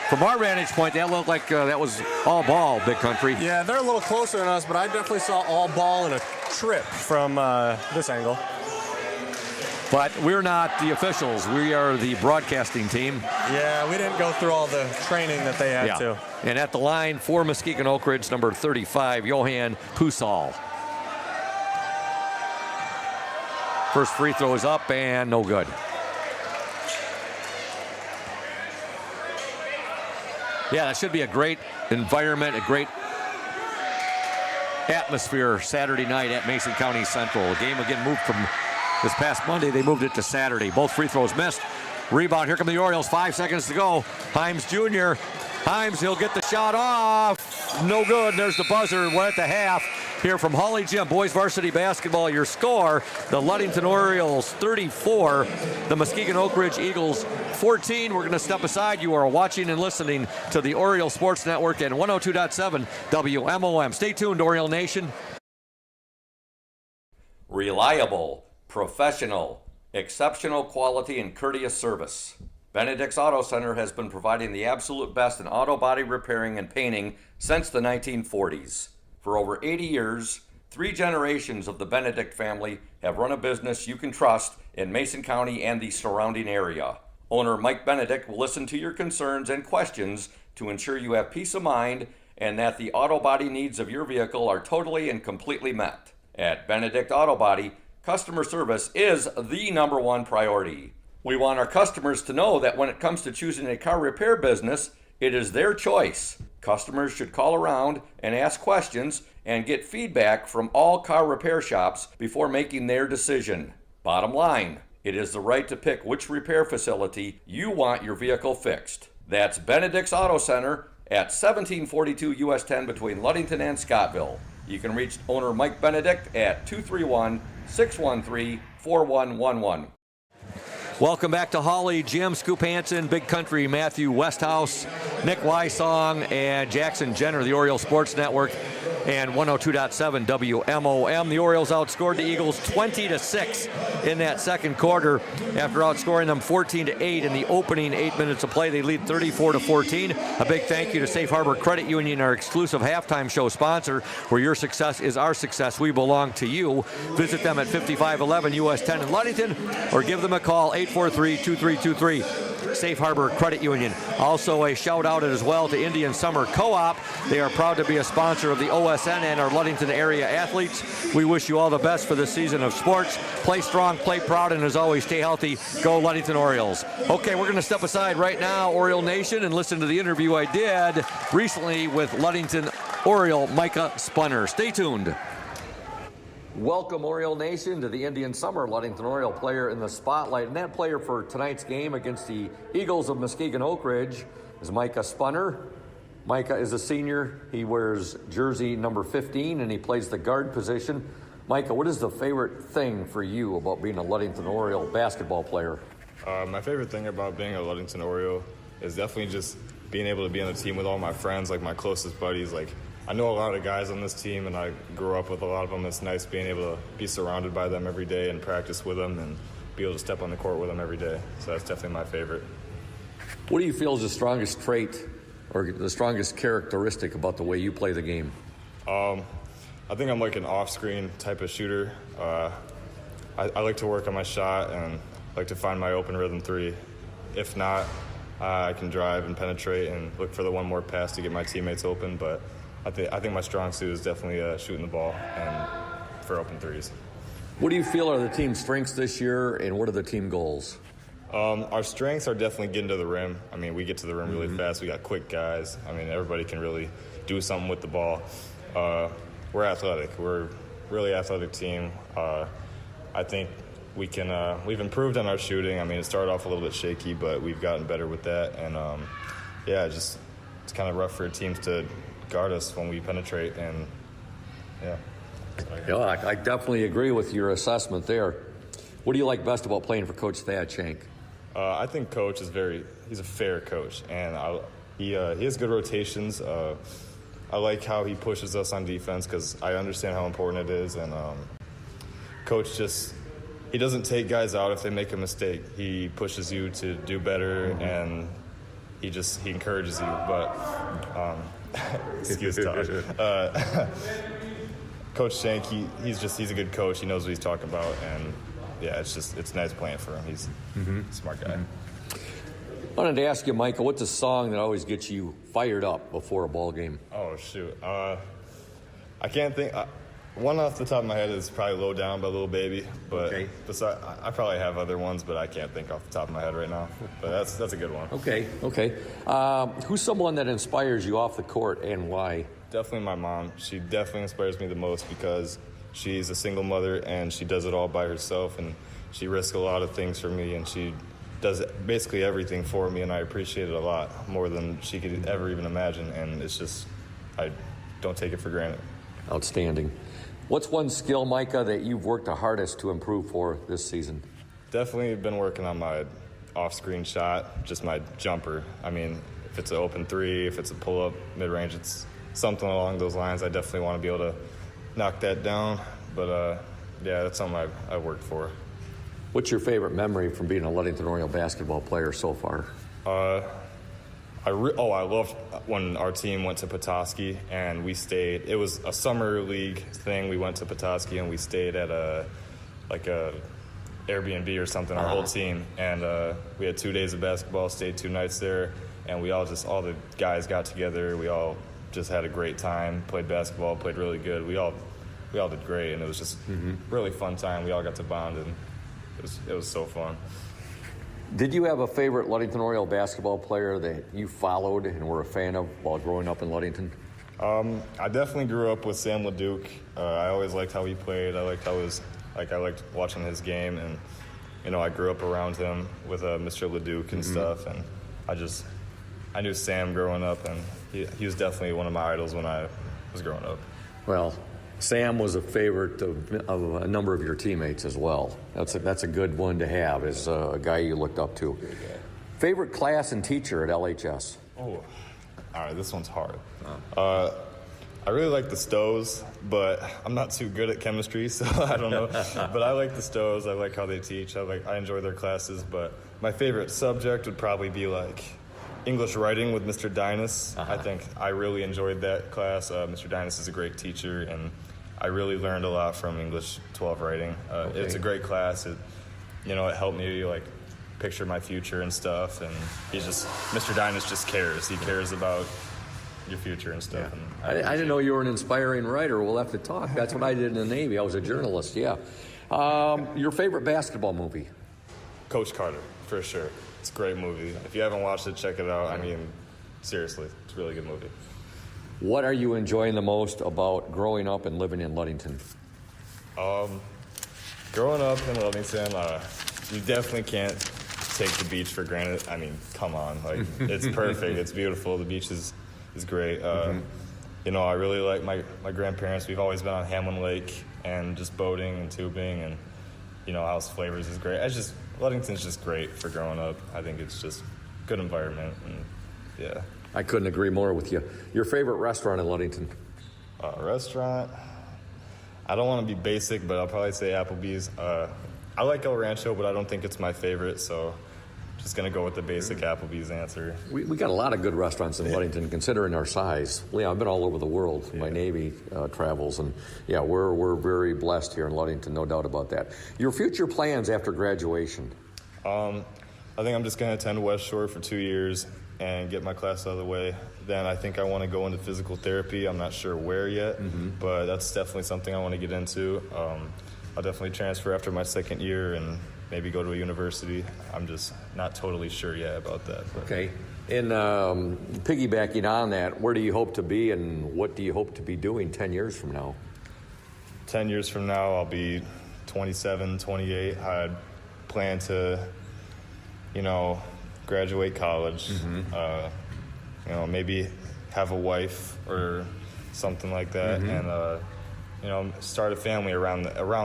From our vantage point, that looked like that was all ball, Big Country. Yeah, they're a little closer than us, but I definitely saw all ball and a trip from this angle. But we're not the officials. We are the broadcasting team. Yeah, we didn't go through all the training that they had to. And at the line for Muskegon Oakridge, number 35, Johan Pusal. First free throw is up and no good. Yeah, that should be a great environment, a great atmosphere Saturday night at Mason County Central. The game again moved from this past Monday. They moved it to Saturday. Both free throws missed. Rebound. Here come the Orioles. 5 seconds to go. Himes Jr. Himes, he'll get the shot off. No good. There's the buzzer. We're at the half here from Hawley Gym. Boys varsity basketball. Your score, the Ludington Orioles 34, the Muskegon Oakridge Eagles 14. We're going to step aside. You are watching and listening to the Oriole Sports Network and 102.7 WMOM. Stay tuned, Oriole Nation. Reliable, professional, exceptional quality and courteous service. Benedict's Auto Center has been providing the absolute best in auto body repairing and painting since the 1940s. For over 80 years, 3 generations of the Benedict family have run a business you can trust in Mason County and the surrounding area. Owner Mike Benedict will listen to your concerns and questions to ensure you have peace of mind and that the auto body needs of your vehicle are totally and completely met. At Benedict Auto Body, customer service is the #1 priority. We want our customers to know that when it comes to choosing a car repair business, it is their choice. Customers should call around and ask questions and get feedback from all car repair shops before making their decision. Bottom line, it is the right to pick which repair facility you want your vehicle fixed. That's Benedict's Auto Center at 1742 US 10 between Ludington and Scottville. You can reach owner Mike Benedict at 231-613-4111. Welcome back to Hawley Gym. Scoop Hansen, Big Country, Matthew Westhouse, Nick Wysong, and Jackson Jenner, the Oriole Sports Network, and 102.7 WMOM. The Orioles outscored the Eagles 20-6 in that second quarter after outscoring them 14-8 in the opening 8 minutes of play. They lead 34-14. A big thank you to Safe Harbor Credit Union, our exclusive halftime show sponsor, where your success is our success. We belong to you. Visit them at 5511 US 10 in Ludington or give them a call, 843-2323. Safe Harbor Credit Union. Also a shout out as well to Indian Summer Co-op. They are proud to be a sponsor of the OSN and our Ludington area athletes. We wish you all the best for this season of sports. Play strong, play proud, and as always, stay healthy. Go Ludington Orioles. Okay, we're going to step aside right now, Oriole Nation, and listen to the interview I did recently with Ludington Oriole Micah Spunner. Stay tuned. Welcome, Oriole Nation, to the Indian Summer Ludington Oriole player in the spotlight. And that player for tonight's game against the Eagles of Muskegon Oakridge is Micah Spunner. Micah is a senior. He wears jersey number 15, and he plays the guard position. Micah, what is the favorite thing for you about being a Ludington Oriole basketball player? My favorite thing about being a Ludington Oriole is definitely just being able to be on the team with all my friends, like my closest buddies. Like, I know a lot of guys on this team, and I grew up with a lot of them. It's nice being able to be surrounded by them every day and practice with them and be able to step on the court with them every day. So that's definitely my favorite. What do you feel is the strongest trait or the strongest characteristic about the way you play the game? I think I'm like an off-screen type of shooter. I like to work on my shot and like to find my open rhythm three. If not, I can drive and penetrate and look for the one more pass to get my teammates open, but I think my strong suit is definitely shooting the ball and for open threes. What do you feel are the team's strengths this year, and what are the team goals? Our strengths are definitely getting to the rim. I mean, we get to the rim really fast. We got quick guys. I mean, everybody can really do something with the ball. We're athletic. We're a really athletic team. I think we've improved on our shooting. I mean, it started off a little bit shaky, but we've gotten better with that. And, it's kind of rough for teams to guard us when we penetrate, and Yeah, I definitely agree with your assessment there. What do you like best about playing for Coach Thad Shank? I think Coach he's a fair coach, and he has good rotations. I like how he pushes us on defense because I understand how important it is, and Coach he doesn't take guys out if they make a mistake. He pushes you to do better, and he encourages you, but excuse Todd. Coach Shank, he's a good coach. He knows what he's talking about, and it's nice playing for him. He's a smart guy. I wanted to ask you, Michael, what's a song that always gets you fired up before a ball game? Oh shoot, I can't think. One off the top of my head is probably Low Down by Lil Baby, but Okay. I probably have other ones, but I can't think off the top of my head right now. But that's a good one. Okay. Who's someone that inspires you off the court and why? Definitely my mom. She definitely inspires me the most because she's a single mother and she does it all by herself, and she risks a lot of things for me, and she does basically everything for me, and I appreciate it a lot more than she could ever even imagine, and it's just, I don't take it for granted. Outstanding. What's one skill, Micah, that you've worked the hardest to improve for this season? Definitely been working on my off-screen shot, just my jumper. I mean, if it's an open three, if it's a pull-up, mid-range, it's something along those lines. I definitely want to be able to knock that down, but yeah, that's something I've worked for. What's your favorite memory from being a Ludington Oriole basketball player so far? I loved when our team went to Petoskey and we stayed. It was a summer league thing. We went to Petoskey and we stayed at a Airbnb or something, our whole team. And we had 2 days of basketball, stayed 2 nights there, and all the guys got together. We all just had a great time, played basketball, played really good. We all did great, and it was just really fun time. We all got to bond, and it was so fun. Did you have a favorite Ludington Oriole basketball player that you followed and were a fan of while growing up in Ludington? I definitely grew up with Sam LeDuc. I always liked how he played. I liked watching his game, and I grew up around him with Mr. LeDuc and stuff, and I knew Sam growing up, and he was definitely one of my idols when I was growing up. Well, Sam was a favorite of a number of your teammates as well. That's a good one to have, as a guy you looked up to. Favorite class and teacher at LHS? Oh, all right, this one's hard. I really like the Stows, but I'm not too good at chemistry, so I don't know. But I like the Stows. I like how they teach. I enjoy their classes. But my favorite subject would probably be like English writing with Mr. Dinas. I think I really enjoyed that class. Mr. Dinas is a great teacher, and I really learned a lot from English 12 writing. It's a great class. It helped me picture my future and stuff. And Mr. Dinas just cares. He cares about your future and stuff. Yeah. And I didn't know you were an inspiring writer. We'll have to talk. That's what I did in the Navy. I was a journalist. Yeah. Your favorite basketball movie? Coach Carter, for sure. It's a great movie. If you haven't watched it, check it out. I mean, seriously, it's a really good movie. What are you enjoying the most about growing up and living in Ludington? Growing up in Ludington, you definitely can't take the beach for granted. I mean, come on. It's perfect. It's beautiful. The beach is great. I really like my grandparents. We've always been on Hamlin Lake and just boating and tubing, and, House Flavors is great. Ludington's just great for growing up. I think it's just good environment, and yeah. I couldn't agree more with you. Your favorite restaurant in Ludington? Restaurant? I don't want to be basic, but I'll probably say Applebee's. I like El Rancho, but I don't think it's my favorite, so just going to go with the basic Applebee's answer. We got a lot of good restaurants in Ludington, considering our size. Yeah, I've been all over the world. My Navy travels, and yeah, we're very blessed here in Ludington, no doubt about that. Your future plans after graduation? I think I'm just going to attend West Shore for 2 years and get my class out of the way. Then I think I want to go into physical therapy. I'm not sure where yet, but that's definitely something I want to get into. I'll definitely transfer after my second year and maybe go to a university. I'm just not totally sure yet about that. But. Okay. And piggybacking on that, where do you hope to be, and what do you hope to be doing 10 years from now? 10 years from now, I'll be 27, 28. I plan to, graduate college, maybe have a wife or something like that, and, start a family around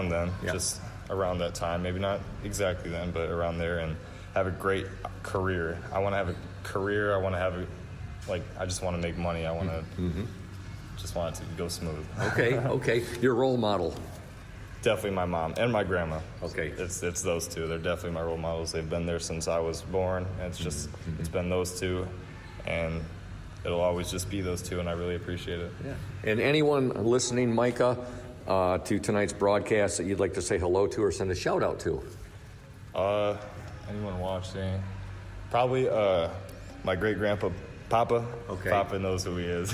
then, just around that time. Maybe not exactly then, but around there, and have a great career. I want to have a career. I want to have I just want to make money. I want to just want it to go smooth. Okay. Your role model? Definitely my mom and my grandma. Okay. It's those two. They're definitely my role models. They've been there since I was born. And it's just, it's been those two, and it'll always just be those two, and I really appreciate it. Yeah. And anyone listening, Micah, to tonight's broadcast that you'd like to say hello to or send a shout out to? Anyone watching? Probably my great grandpa, Papa. Okay. Papa knows who he is.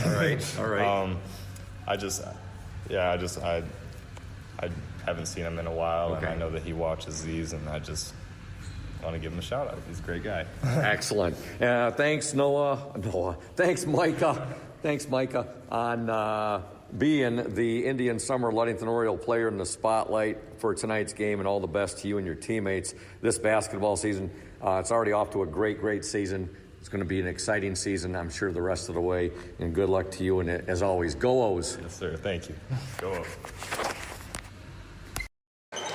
All right. I I haven't seen him in a while, Okay. and I know that he watches these, and I just want to give him a shout out. He's a great guy. Excellent. Thanks, Noah. Thanks, Micah. Thanks, Micah, on being the Indian Summer Ludington Oriole player in the spotlight for tonight's game, and all the best to you and your teammates this basketball season. It's already off to a great season. It's going to be an exciting season, I'm sure, the rest of the way. And good luck to you. And as always, go O's. Yes, sir. Thank you. Go O's.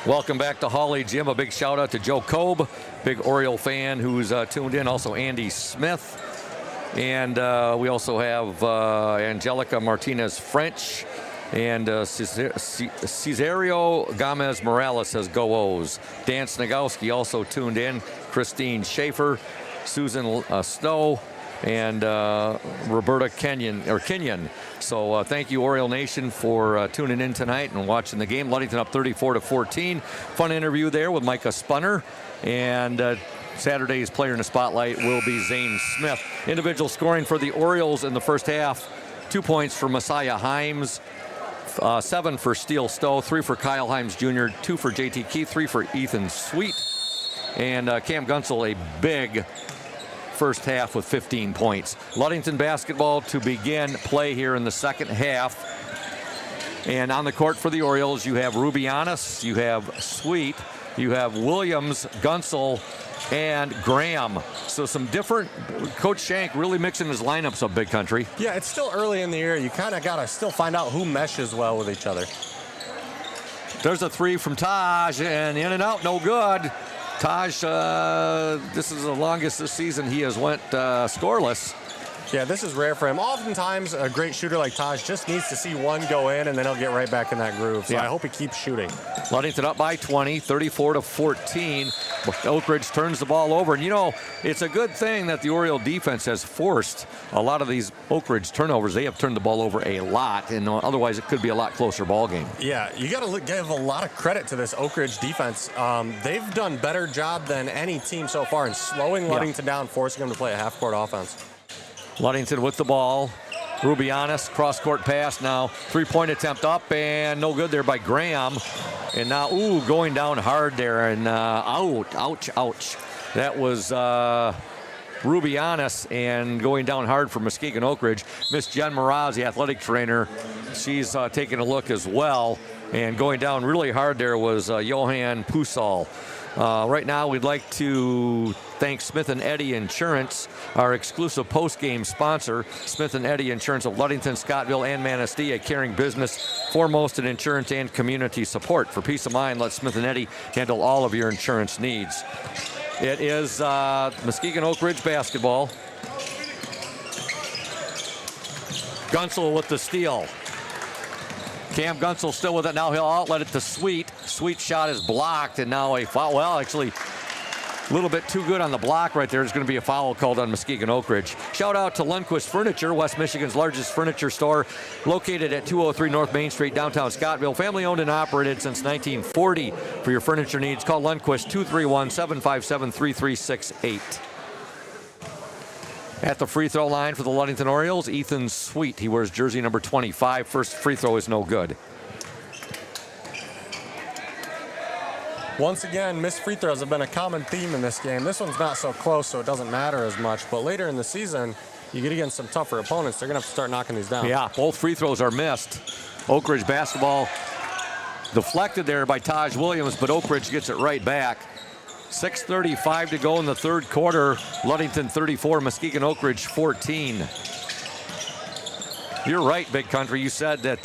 Welcome back to Hawley Gym. A big shout out to Joe Kobe, big Oriole fan who's tuned in. Also Andy Smith. And we also have Angelica Martinez French. And Cesario Gomez Morales says go O's. Dan Snagowski also tuned in. Christine Schaefer, Susan Snow, and Roberta Kenyon. So thank you, Oriole Nation, for tuning in tonight and watching the game. Ludington up 34-14. Fun interview there with Micah Spunner. And Saturday's player in the spotlight will be Zane Smith. Individual scoring for the Orioles in the first half. 2 points for Messiah Himes. 7 for Steele Stowe, 3 for Kyle Himes Jr., 2 for JT Keith, 3 for Ethan Sweet. And Cam Gunsel, a big first half with 15 points. Ludington basketball to begin play here in the second half. And on the court for the Orioles, you have Rubianis, you have Sweet, you have Williams, Gunsel, and Graham. So some different, Coach Shank really mixing his lineups up, Big Country. Yeah, it's still early in the year. You kind of got to still find out who meshes well with each other. There's a 3 from Taj, and in and out, no good. Taj, this is the longest this season he has went scoreless. Yeah, this is rare for him. Oftentimes, a great shooter like Taj just needs to see one go in, and then he'll get right back in that groove. So Yeah. I hope he keeps shooting. Ludington up by 20, 34-14. Oakridge turns the ball over. And, you know, it's a good thing that the Oriole defense has forced a lot of these Oakridge turnovers. They have turned the ball over a lot, and otherwise it could be a lot closer ball game. Yeah, you got to give a lot of credit to this Oakridge defense. They've done better job than any team so far in slowing Ludington down, forcing them to play a half-court offense. Ludington with the ball. Rubianis, cross-court pass now. Three-point attempt up, and no good there by Graham. And now, going down hard there, and ouch. That was Rubianis, and going down hard for Muskegon Oakridge. Miss Jen Mraz, the athletic trainer, she's taking a look as well. And going down really hard there was Johan Pusal. Right now, we'd like to thank Smith & Eddy Insurance, our exclusive post-game sponsor. Smith & Eddy Insurance of Ludington, Scottville, and Manistee, a caring business foremost in insurance and community support. For peace of mind, let Smith & Eddy handle all of your insurance needs. It is Muskegon Oakridge basketball. Gunsel with the steal. Cam Gunsel still with it. Now he'll outlet it to Sweet. Sweet's shot is blocked, and now a foul. Well, actually, a little bit too good on the block right there. There's going to be a foul called on Muskegon Oakridge. Shout out to Lundquist Furniture, West Michigan's largest furniture store, located at 203 North Main Street, downtown Scottville. Family owned and operated since 1940. For your furniture needs, call Lundquist 231-757-3368. At the free throw line for the Ludington Orioles, Ethan Sweet. He wears jersey number 25. First free throw is no good. Once again, missed free throws have been a common theme in this game. This one's not so close, so it doesn't matter as much. But later in the season, you get against some tougher opponents. They're going to have to start knocking these down. Yeah, both free throws are missed. Oakridge basketball deflected there by Taj Williams, but Oakridge gets it right back. 6:35 to go in the third quarter. Ludington 34, Muskegon Oakridge 14. You're right, Big Country. You said that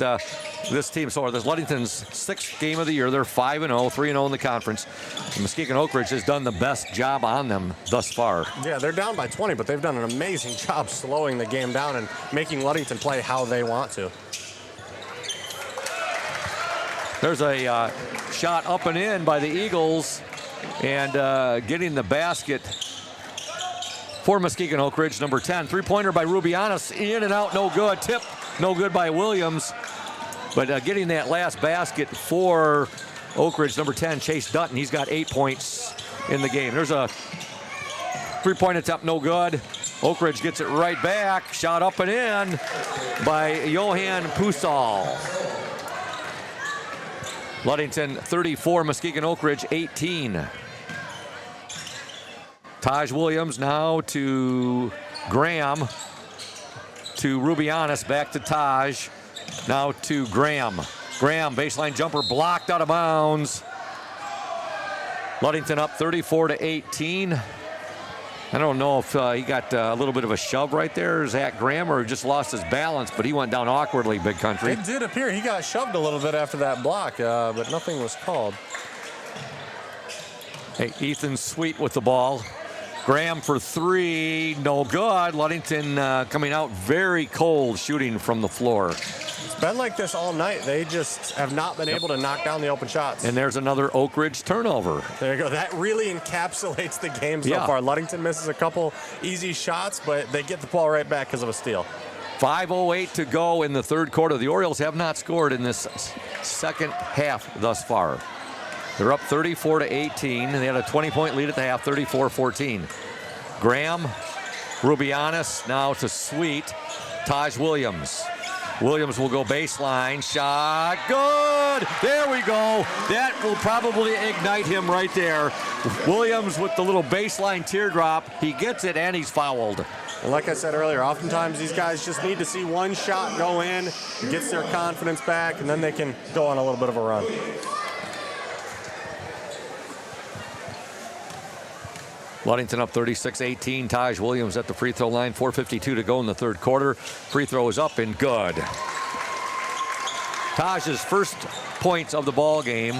this team, this Ludington's sixth game of the year. They're 5-0, 3-0 in the conference. And Muskegon Oakridge has done the best job on them thus far. Yeah, they're down by 20, but they've done an amazing job slowing the game down and making Ludington play how they want to. There's a shot up and in by the Eagles. And getting the basket for Muskegon Oakridge, number 10. Three-pointer by Rubianis, in and out, no good. Tip, no good by Williams. But getting that last basket for Oakridge, number 10, Chase Dutton. He's got 8 points in the game. There's a three-point attempt, no good. Oakridge gets it right back. Shot up and in by Johan Pusal. Ludington 34, Muskegon Oakridge 18. Taj Williams now to Graham, to Rubianis, back to Taj, now to Graham. Graham, baseline jumper blocked out of bounds. Ludington up 34-18. I don't know if he got a little bit of a shove right there, Zach Graham, or just lost his balance, but he went down awkwardly, Big Country. It did appear he got shoved a little bit after that block, but nothing was called. Hey, Ethan Sweet with the ball. Graham for three, no good. Ludington coming out very cold shooting from the floor. It's been like this all night. They just have not been able to knock down the open shots. And there's another Oakridge turnover. There you go. That really encapsulates the game so far. Ludington misses a couple easy shots, but they get the ball right back because of a steal. 5:08 to go in the third quarter. The Orioles have not scored in this second half thus far. They're up 34-18. They had a 20-point lead at the half, 34-14. Graham, Rubianis, now to Sweet. Taj Williams. Williams will go baseline. Shot. Good. There we go. That will probably ignite him right there. Williams with the little baseline teardrop. He gets it and he's fouled. And like I said earlier, oftentimes these guys just need to see one shot go in. It gets their confidence back, and then they can go on a little bit of a run. Ludington up 36-18. Taj Williams at the free throw line. 4:52 to go in the third quarter. Free throw is up and good. Taj's first points of the ball game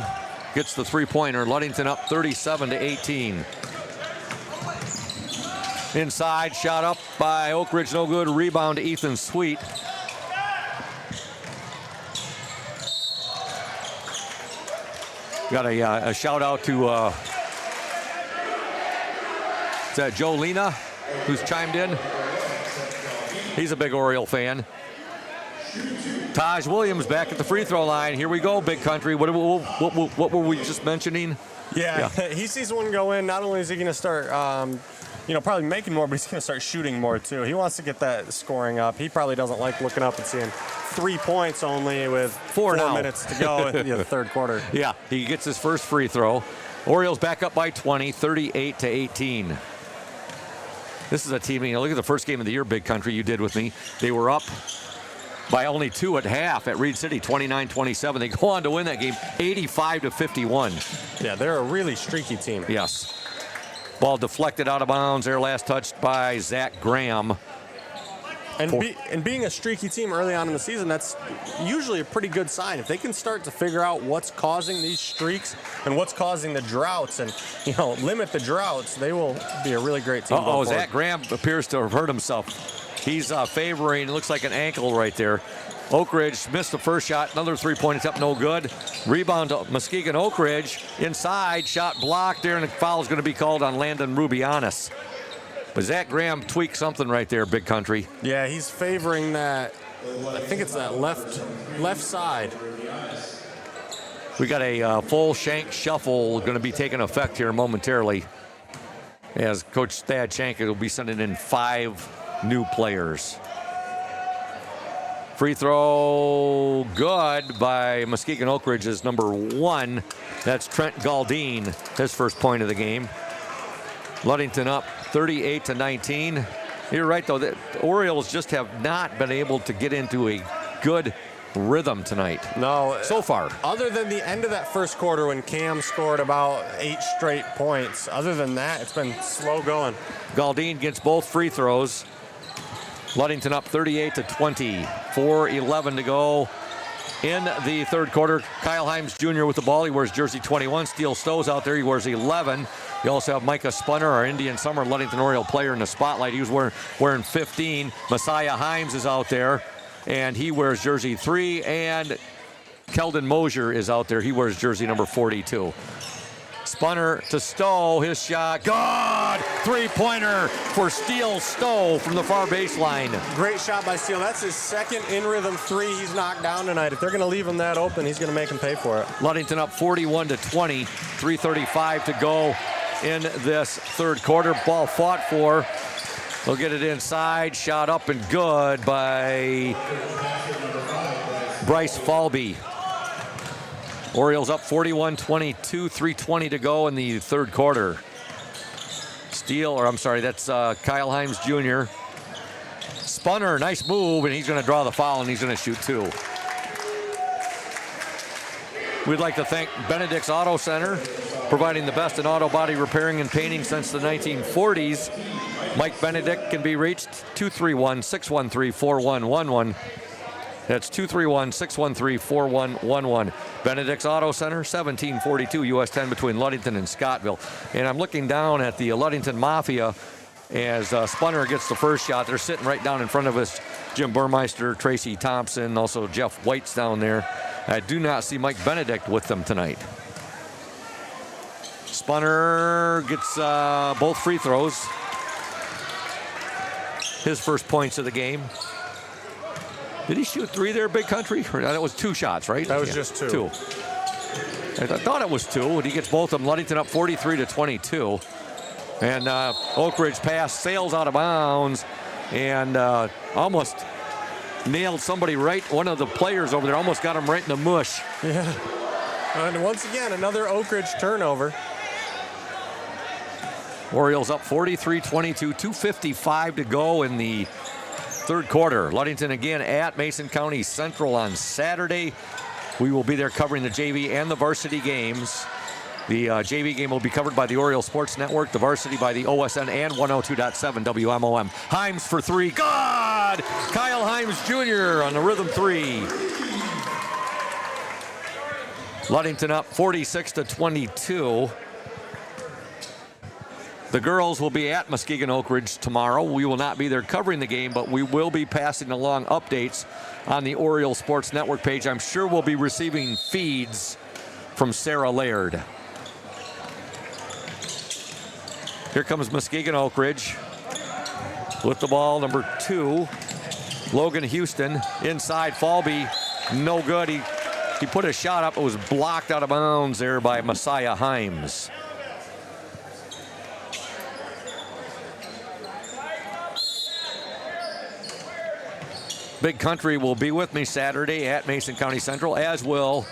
gets the three-pointer. Ludington up 37-18. Inside, shot up by Oakridge, no good. Rebound to Ethan Sweet. Got a shout out to is that Joe Lena, who's chimed in? He's a big Oriole fan. Taj Williams back at the free throw line. Here we go, Big Country. What were we just mentioning? Yeah. He sees one go in. Not only is he going to start, probably making more, but he's going to start shooting more too. He wants to get that scoring up. He probably doesn't like looking up and seeing 3 points only with 4 minutes to go in the third quarter. Yeah, he gets his first free throw. Orioles back up by 20, 38-18. This is a team, look at the first game of the year, Big Country, you did with me. They were up by only 2 at half at Reed City, 29-27. They go on to win that game 85-51. Yeah, they're a really streaky team. Yes. Ball deflected out of bounds there, last touched by Zach Graham. And being a streaky team early on in the season, that's usually a pretty good sign. If they can start to figure out what's causing these streaks and what's causing the droughts and, limit the droughts, they will be a really great team. Zach Graham appears to have hurt himself. He's favoring, it looks like an ankle right there. Oakridge missed the first shot, another 3-point attempt, no good. Rebound to Muskegon Oakridge. Inside, shot blocked there, and a foul is going to be called on Landon Rubianis. But Zach Graham tweaked something right there, Big Country. Yeah, he's favoring that, I think it's that left side. We got a full shank shuffle going to be taking effect here momentarily, as Coach Thad Shank will be sending in 5 new players. Free throw good by Muskegon Oakridge is number 1. That's Trent Galdine, his first point of the game. Ludington up 38-19. You're right, though. The Orioles just have not been able to get into a good rhythm tonight. No. So far. Other than the end of that first quarter when Cam scored about 8 straight points, other than that, it's been slow going. Galdine gets both free throws. Ludington up 38-20. 4:11 to go in the third quarter. Kyle Himes Jr. with the ball. He wears jersey 21. Steele Stowe's out there. He wears 11. You also have Micah Spunner, our Indian Summer Ludington Oriole player in the spotlight. He was wearing 15. Messiah Himes is out there, and he wears jersey 3. And Keldon Mosier is out there. He wears jersey number 42. Spunner to Stowe. His shot. Good! 3-pointer for Steele Stowe from the far baseline. Great shot by Steele. That's his second in-rhythm 3 he's knocked down tonight. If they're going to leave him that open, he's going to make him pay for it. Ludington up 41-20. 3:35 to go in this third quarter. Ball fought for. They'll get it inside. Shot up and good by Bryce Falby. Orioles up 41-22, 3:20 to go in the third quarter. That's Kyle Himes Jr. Spunner, nice move, and he's going to draw the foul, and he's going to shoot 2. We'd like to thank Benedict's Auto Center, providing the best in auto body repairing and painting since the 1940s. Mike Benedict can be reached 231-613-4111. That's 231-613-4111. Benedict's Auto Center, 1742 US 10 between Ludington and Scottville. And I'm looking down at the Ludington Mafia as Spunner gets the first shot. They're sitting right down in front of us. Jim Burmeister, Tracy Thompson, also Jeff White's down there. I do not see Mike Benedict with them tonight. Spunner gets both free throws. His first points of the game. Did he shoot 3 there, Big Country? Or that was 2 shots, right? That was just 2. I thought it was 2, and he gets both of them. Ludington up 43-22. And Oakridge pass sails out of bounds and almost nailed somebody right. One of the players over there almost got him right in the mush. Yeah. And once again, another Oakridge turnover. Orioles up 43-22, 2:55 to go in the third quarter. Ludington again at Mason County Central on Saturday. We will be there covering the JV and the varsity games. The JV game will be covered by the Orioles Sports Network, the varsity by the OSN and 102.7 WMOM. Himes for 3. Good! Kyle Himes Jr. on the rhythm 3. Ludington up 46-22. The girls will be at Muskegon Oakridge tomorrow. We will not be there covering the game, but we will be passing along updates on the Orioles Sports Network page. I'm sure we'll be receiving feeds from Sarah Laird. Here comes Muskegon Oakridge with the ball, number 2. Logan Houston inside. Falby, no good. He put a shot up. It was blocked out of bounds there by Messiah Himes. Big Country will be with me Saturday at Mason County Central, as will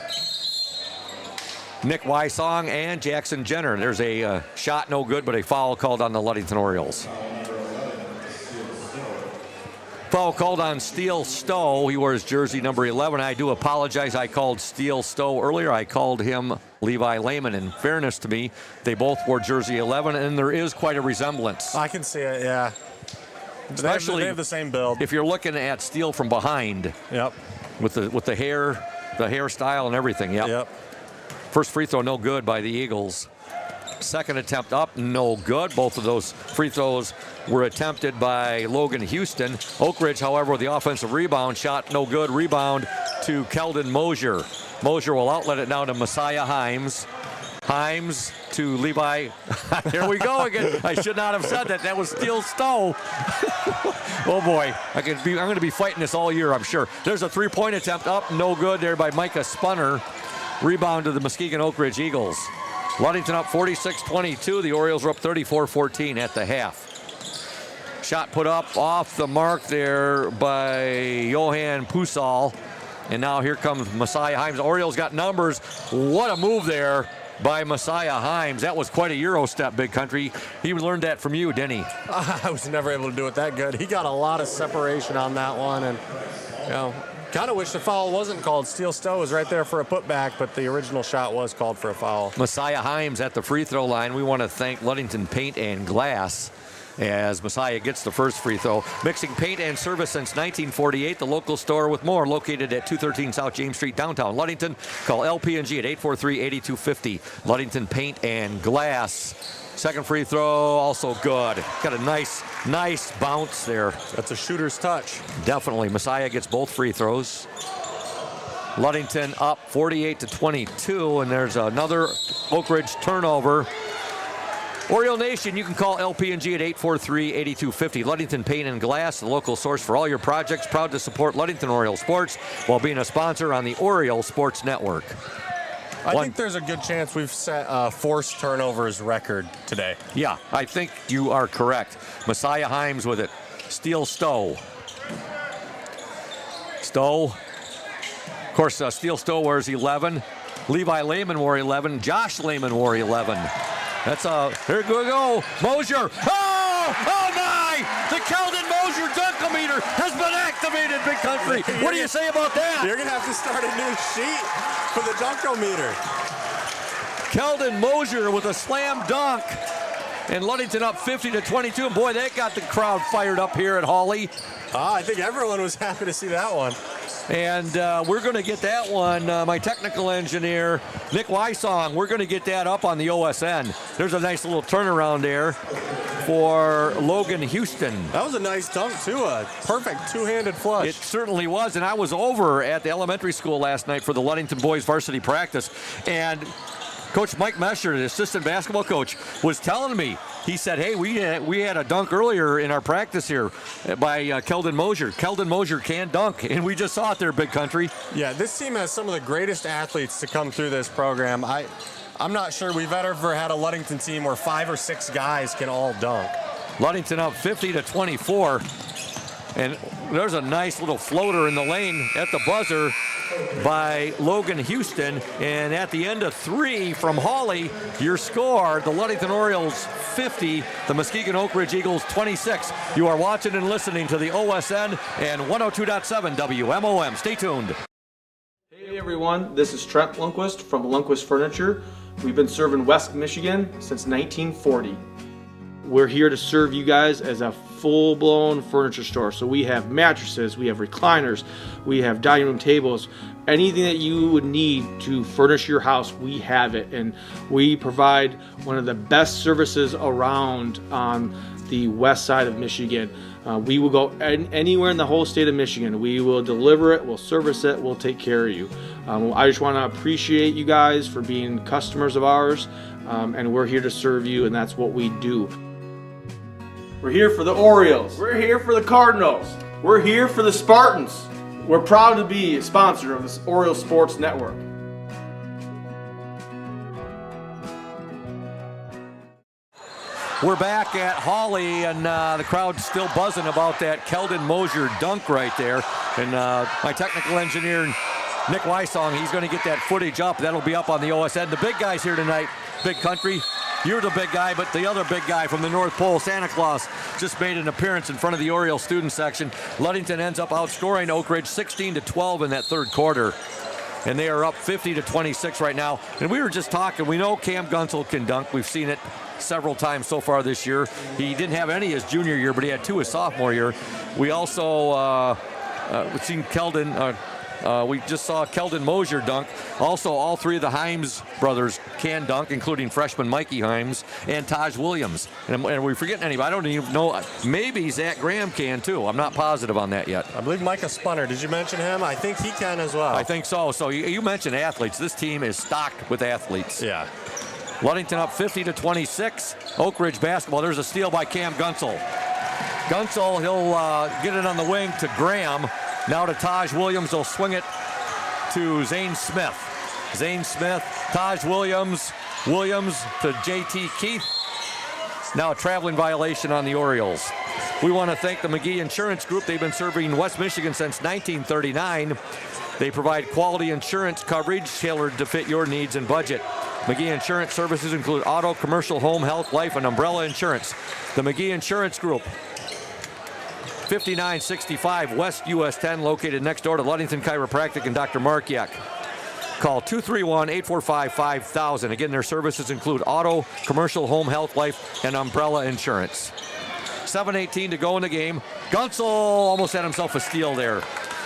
Nick Wysong and Jackson Jenner. There's a shot no good, but a foul called on the Ludington Orioles. Foul called on Steele Stowe. He wears jersey number 11. I do apologize. I called Steele Stowe earlier. I called him Levi Lehman. In fairness to me, they both wore jersey 11, and there is quite a resemblance. I can see it, yeah. Especially they have the same build. If you're looking at Steele from behind. Yep. With the hairstyle and everything. Yep. First free throw no good by the Eagles. Second attempt up, no good. Both of those free throws were attempted by Logan Houston. Oakridge, however, with the offensive rebound, shot no good. Rebound to Keldon Mosier. Mosier will outlet it now to Messiah Himes. Himes to Levi. Here we go again. I should not have said that. That was Steele Stowe. Oh boy, I'm going to be fighting this all year, I'm sure. There's a three-point attempt up, no good there by Micah Spunner. Rebound to the Muskegon Oakridge Eagles. Ludington up 46-22. The Orioles are up 34-14 at the half. Shot put up off the mark there by Johan Pusal. And now here comes Messiah Himes. Orioles got numbers. What a move there by Messiah Himes. That was quite a Euro step, Big Country. He learned that from you, didn't he? I was never able to do it that good. He got a lot of separation on that one, and kind of wish the foul wasn't called. Steele Stowe was right there for a putback, but the original shot was called for a foul. Messiah Himes at the free throw line. We want to thank Ludington Paint and Glass as Messiah gets the first free throw. Mixing paint and service since 1948. The local store with more located at 213 South James Street, downtown Ludington. Call LP&G at 843-8250. Ludington Paint and Glass. Second free throw, also good. Got a nice bounce there. That's a shooter's touch. Definitely. Messiah gets both free throws. Ludington up 48-22, and there's another Oakridge turnover. Oriole Nation, you can call LP&G at 843-8250. Ludington Paint and Glass, the local source for all your projects. Proud to support Ludington Oriole Sports while being a sponsor on the Oriole Sports Network. I think there's a good chance we've set forced turnovers record today. Yeah, I think you are correct. Messiah Himes with it. Steele Stowe. Stowe. Of course, Steele Stowe wears 11. Levi Lehman wore 11. Josh Lehman wore 11. That's here we go. Mosier. Oh my! The Keldon Mosier Dunkometer has been activated, Big Country. What do you say about that? You're gonna have to start a new sheet for the Dunkometer. Keldon Mosier with a slam dunk. And Ludington up 50-22. And boy, that got the crowd fired up here at Hawley. I think everyone was happy to see that one. And we're going to get that one, my technical engineer, Nick Wysong, we're going to get that up on the OSN. There's a nice little turnaround there for Logan Houston. That was a nice dunk, too. A perfect two-handed flush. It certainly was. And I was over at the elementary school last night for the Ludington boys varsity practice. And Coach Mike Mesher, the assistant basketball coach, was telling me, he said, hey, we had a dunk earlier in our practice here by Keldon Mosier. Keldon Mosier can dunk, and we just saw it there, Big Country. Yeah, this team has some of the greatest athletes to come through this program. I'm not sure we've ever had a Ludington team where 5 or 6 guys can all dunk. Ludington up 50-24. And there's a nice little floater in the lane at the buzzer by Logan Houston. And at the end of 3 from Hawley, your score, the Ludington Orioles 50, the Muskegon Oakridge Eagles 26. You are watching and listening to the OSN and 102.7 WMOM. Stay tuned. Hey everyone, this is Trent Lundquist from Lundquist Furniture. We've been serving West Michigan since 1940. We're here to serve you guys as a full-blown furniture store. So we have mattresses, we have recliners, we have dining room tables, anything that you would need to furnish your house, we have it. And we provide one of the best services around on the west side of Michigan. We will go anywhere in the whole state of Michigan. We will deliver it, we'll service it, we'll take care of you. I just want to appreciate you guys for being customers of ours, and we're here to serve you, and that's what we do. We're here for the Orioles. We're here for the Cardinals. We're here for the Spartans. We're proud to be a sponsor of this Orioles Sports Network. We're back at Hawley, and the crowd's still buzzing about that Keldon Mosier dunk right there. And my technical engineer, Nick Wysong, he's going to get that footage up. That'll be up on the OSN. The big guys here tonight, Big Country. You're the big guy, but the other big guy from the North Pole, Santa Claus, just made an appearance in front of the Orioles student section. Ludington ends up outscoring Oakridge 16-12 in that third quarter. And they are up 50-26 right now. And we were just talking, we know Cam Gunsel can dunk. We've seen it several times so far this year. He didn't have any his junior year, but he had 2 his sophomore year. We also we've seen Keldon, we just saw Keldon Mosier dunk. Also, all 3 of the Himes brothers can dunk, including freshman Mikey Himes and Taj Williams. And are we forgetting anybody? I don't even know. Maybe Zach Graham can too. I'm not positive on that yet. I believe Micah Spunner. Did you mention him? I think he can as well. I think so. So you mentioned athletes. This team is stocked with athletes. Yeah. Ludington up 50-26. Oakridge basketball. There's a steal by Cam Gunsel. Gunsel, he'll get it on the wing to Graham. Now to Taj Williams. They'll swing it to Zane Smith. Zane Smith, Taj Williams. Williams to JT Keith. Now a traveling violation on the Orioles. We want to thank the McGee Insurance Group. They've been serving West Michigan since 1939. They provide quality insurance coverage tailored to fit your needs and budget. McGee Insurance services include auto, commercial, home, health, life, and umbrella insurance. The McGee Insurance Group, 5965 West US 10, located next door to Ludington Chiropractic and Dr. Markiak. Call 231-845-5000. Again, their services include auto, commercial, home, health, life, and umbrella insurance. 7:18 to go in the game. Gunsel almost had himself a steal there.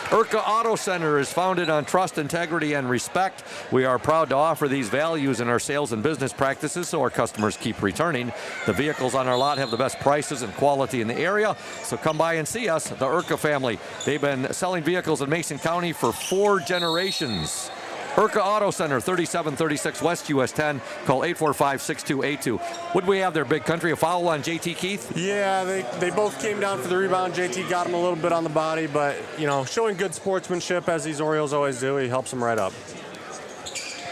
IRCA Auto Center is founded on trust, integrity, and respect. We are proud to offer these values in our sales and business practices so our customers keep returning. The vehicles on our lot have the best prices and quality in the area, so come by and see us, the IRCA family. They've been selling vehicles in Mason County for 4 generations. IRCA Auto Center, 3736 West US 10. Call 845-6282. What do we have there, Big Country? A foul on JT Keith? Yeah, they both came down for the rebound. JT got him a little bit on the body, but, you know, showing good sportsmanship as these Orioles always do. He helps them right up.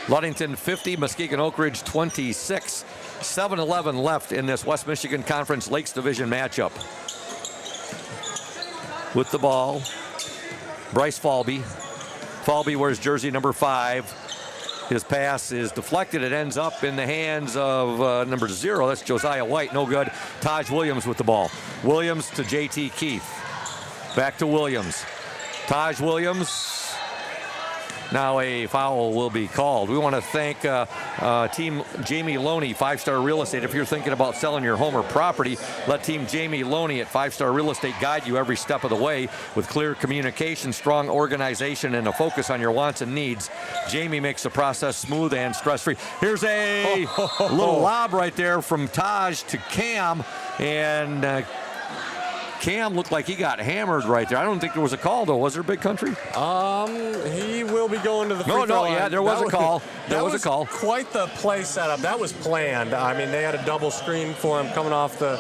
Ludington 50, Muskegon Oakridge 26. 7-11 left in this West Michigan Conference Lakes Division matchup. With the ball, Bryce Falby. Falby wears jersey number 5. His pass is deflected. It ends up in the hands of number 0. That's Josiah White. No good. Taj Williams with the ball. Williams to J.T. Keith. Back to Williams. Taj Williams. Now a foul will be called. We want to thank Team Jamie Loney, 5-Star Real Estate. If you're thinking about selling your home or property, let Team Jamie Loney at 5-Star Real Estate guide you every step of the way with clear communication, strong organization, and a focus on your wants and needs. Jamie makes the process smooth and stress-free. Here's a little lob right there from Taj to Cam, and Cam looked like he got hammered right there. I don't think there was a call, though. Was there, Big Country? He will be going to the free throw line. Yeah, there was a call. There was a call. Quite the play setup. That was planned. I mean, they had a double screen for him coming off the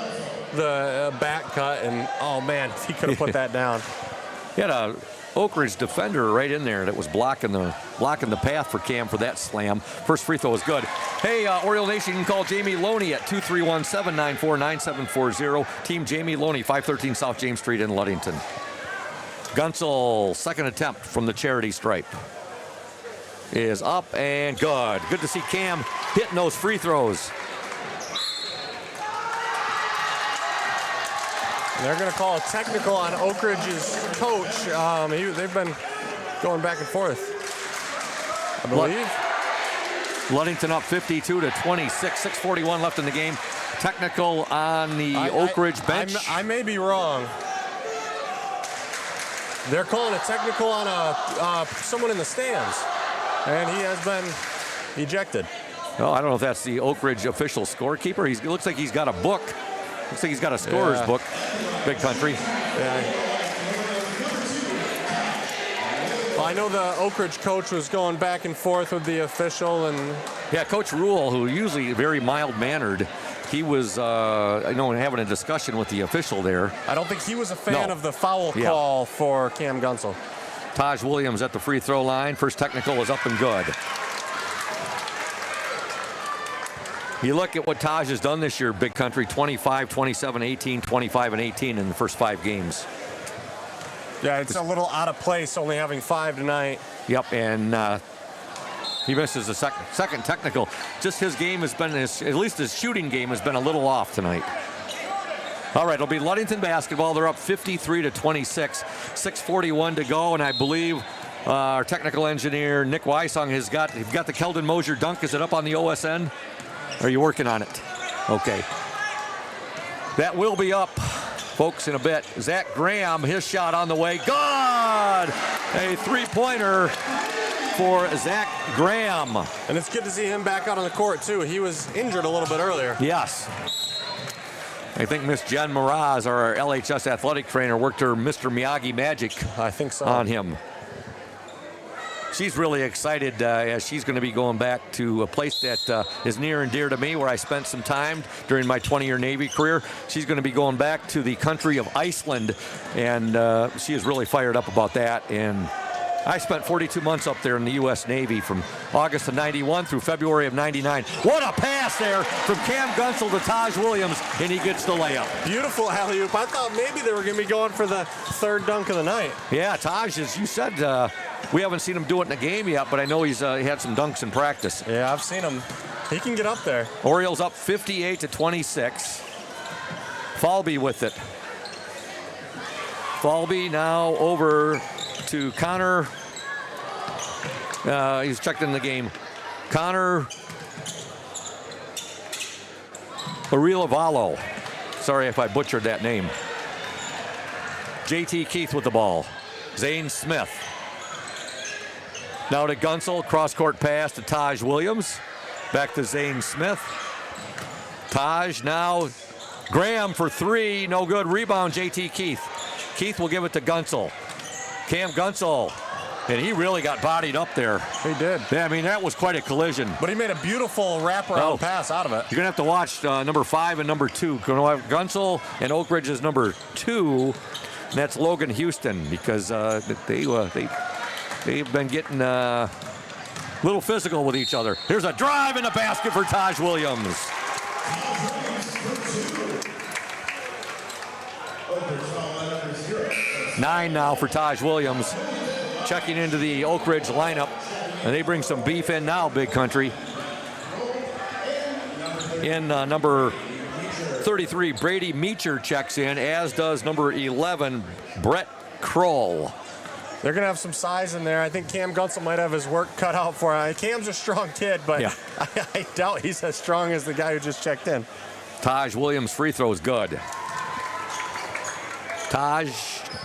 back cut, and oh man, he could have put that down. He had a Oakridge defender right in there that was blocking the path for Cam for that slam. First free throw was good. Hey, Oriole Nation, you can call Jamie Loney at 231-794-9740. Team Jamie Loney, 513 South James Street in Ludington. Gunsel, second attempt from the charity stripe, is up and good. Good to see Cam hitting those free throws. They're going to call a technical on Oakridge's coach. They've been going back and forth, I believe. Ludington up 52-26, 6:41 left in the game. Technical on the Oakridge bench. I may be wrong. They're calling a technical on someone in the stands, and he has been ejected. Oh, I don't know if that's the Oakridge official scorekeeper. It looks like he's got a book. Looks like he's got a scorer's book. Big Country. Yeah. Well, I know the Oakridge coach was going back and forth with the official, and yeah, Coach Rule, who usually very mild-mannered, he was, having a discussion with the official there. I don't think he was a fan of the foul call for Cam Gunsel. Taj Williams at the free throw line. First technical was up and good. You look at what Taj has done this year, Big Country, 25, 27, 18, 25, and 18 in the first 5 games. Yeah, it's a little out of place only having 5 tonight. Yep, and he misses the second technical. Just his game has been, at least his shooting game has been a little off tonight. All right, it'll be Ludington basketball. They're up 53-26, 6:41 to go, and I believe our technical engineer, Nick Weissong, has got the Keldon Mosier dunk. Is it up on the OSN? Are you working on it? Okay. That will be up, folks, in a bit. Zach Graham, his shot on the way. Good! A three-pointer for Zach Graham. And it's good to see him back out on the court, too. He was injured a little bit earlier. Yes. I think Miss Jen Mraz, our LHS athletic trainer, worked her Mr. Miyagi magic I think so. on him. She's really excited as she's going to be going back to a place that is near and dear to me, where I spent some time during my 20-year Navy career. She's going to be going back to the country of Iceland, and she is really fired up about that. And I spent 42 months up there in the U.S. Navy from August of 91 through February of 99. What a pass there from Cam Gunsel to Taj Williams, and he gets the layup. Beautiful alley-oop. I thought maybe they were going to be going for the third dunk of the night. Yeah, Taj, as you said, we haven't seen him do it in a game yet, but I know he had some dunks in practice. Yeah, I've seen him. He can get up there. Orioles up 58-26. Falby with it. Falby now over to Connor. He's checked in the game. Connor Arilavalo. Sorry if I butchered that name. J.T. Keith with the ball. Zane Smith. Now to Gunsel, cross-court pass to Taj Williams. Back to Zane Smith. Taj now. Graham for 3, no good. Rebound, J.T. Keith. Keith will give it to Gunsel. Cam Gunsel. And he really got bodied up there. He did. Yeah, I mean, that was quite a collision. But he made a beautiful wraparound pass out of it. You're going to have to watch number 5 and number 2. Going to have Gunsel and Oakridge is number 2. And that's Logan Houston, because they've been getting a little physical with each other. Here's a drive in the basket for Taj Williams. Nine now for Taj Williams. Checking into the Oakridge lineup. And they bring some beef in now, Big Country. In number 33, Brady Meacher checks in, as does number 11, Brett Kroll. They're going to have some size in there. I think Cam Gunsel might have his work cut out for him. Cam's a strong kid, but Yeah. I doubt he's as strong as the guy who just checked in. Taj Williams' free throw is good. Taj,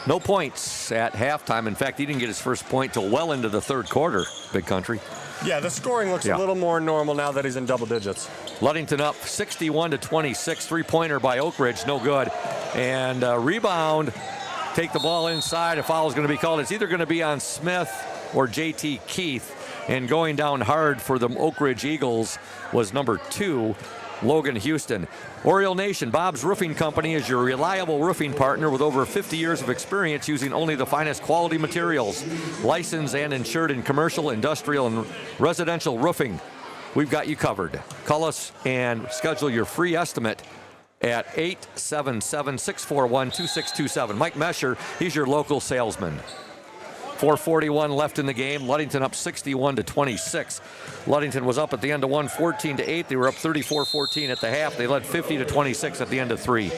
no points at halftime. In fact, he didn't get his first point till well into the third quarter, Big Country. Yeah, the scoring looks a little more normal now that he's in double digits. Ludington up 61-26. Three-pointer by Oakridge, no good. And rebound, take the ball inside. A foul is going to be called. It's either going to be on Smith or J.T. Keith. And going down hard for the Oakridge Eagles was number 2, Logan Houston. Oriole Nation, Bob's Roofing Company is your reliable roofing partner with over 50 years of experience using only the finest quality materials. Licensed and insured in commercial, industrial, and residential roofing. We've got you covered. Call us and schedule your free estimate at 877-641-2627. Mike Mesher, he's your local salesman. 4:41 left in the game. Ludington up 61-26. Ludington was up at the end of one, 14-8. They were up 34-14 at the half. They led 50-26 at the end of 3.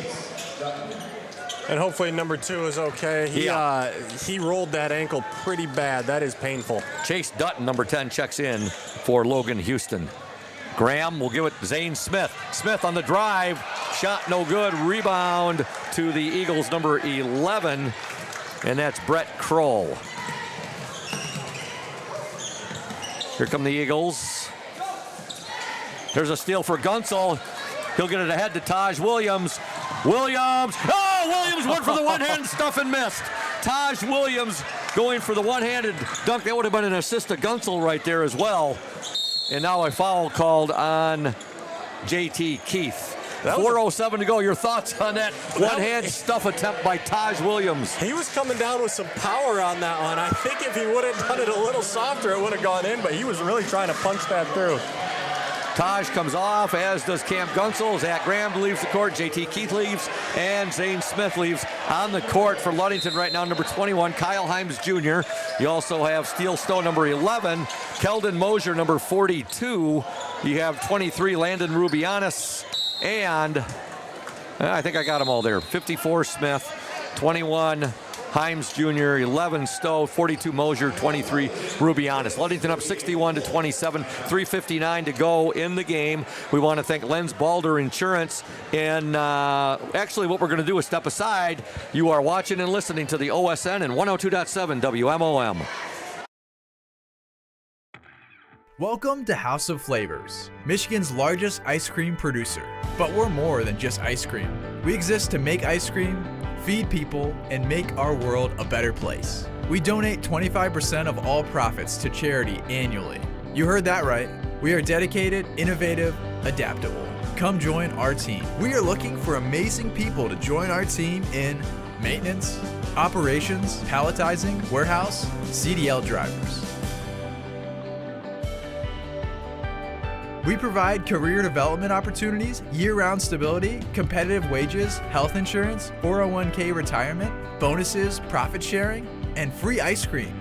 And hopefully number 2 is okay. He rolled that ankle pretty bad. That is painful. Chase Dutton, number 10, checks in for Logan Houston. Graham will give it Zane Smith. Smith on the drive. Shot no good. Rebound to the Eagles, number 11. And that's Brett Kroll. Here come the Eagles. There's a steal for Gunsel. He'll get it ahead to Taj Williams. Williams went for the one-hand stuff and missed. Taj Williams going for the one-handed dunk. That would have been an assist to Gunsel right there as well. And now a foul called on J.T. Keith. 4:07 to go. Your thoughts on that one-hand stuff attempt by Taj Williams? He was coming down with some power on that one. I think if he would have done it a little softer, it would have gone in, but he was really trying to punch that through. Taj comes off, as does Cam Gunsel. Zach Graham leaves the court. J.T. Keith leaves, and Zane Smith leaves. On the court for Ludington right now, number 21, Kyle Himes Jr. You also have Steele Stowe, number 11. Keldon Mosier, number 42. You have 23, Landon Rubianis. And I think I got them all there. 54, Smith. 21, Himes Jr., 11, Stowe, 42, Mosier, 23, Rubianis. Ludington up 61-27, 3:59 to go in the game. We want to thank Lenz Balder Insurance. And actually what we're going to do is step aside. You are watching and listening to the OSN and 102.7 WMOM. Welcome to House of Flavors, Michigan's largest ice cream producer. But we're more than just ice cream. We exist to make ice cream, feed people, and make our world a better place. We donate 25% of all profits to charity annually. You heard that right. We are dedicated, innovative, adaptable. Come join our team. We are looking for amazing people to join our team in maintenance, operations, palletizing, warehouse, CDL drivers. We provide career development opportunities, year-round stability, competitive wages, health insurance, 401k retirement, bonuses, profit sharing, and free ice cream.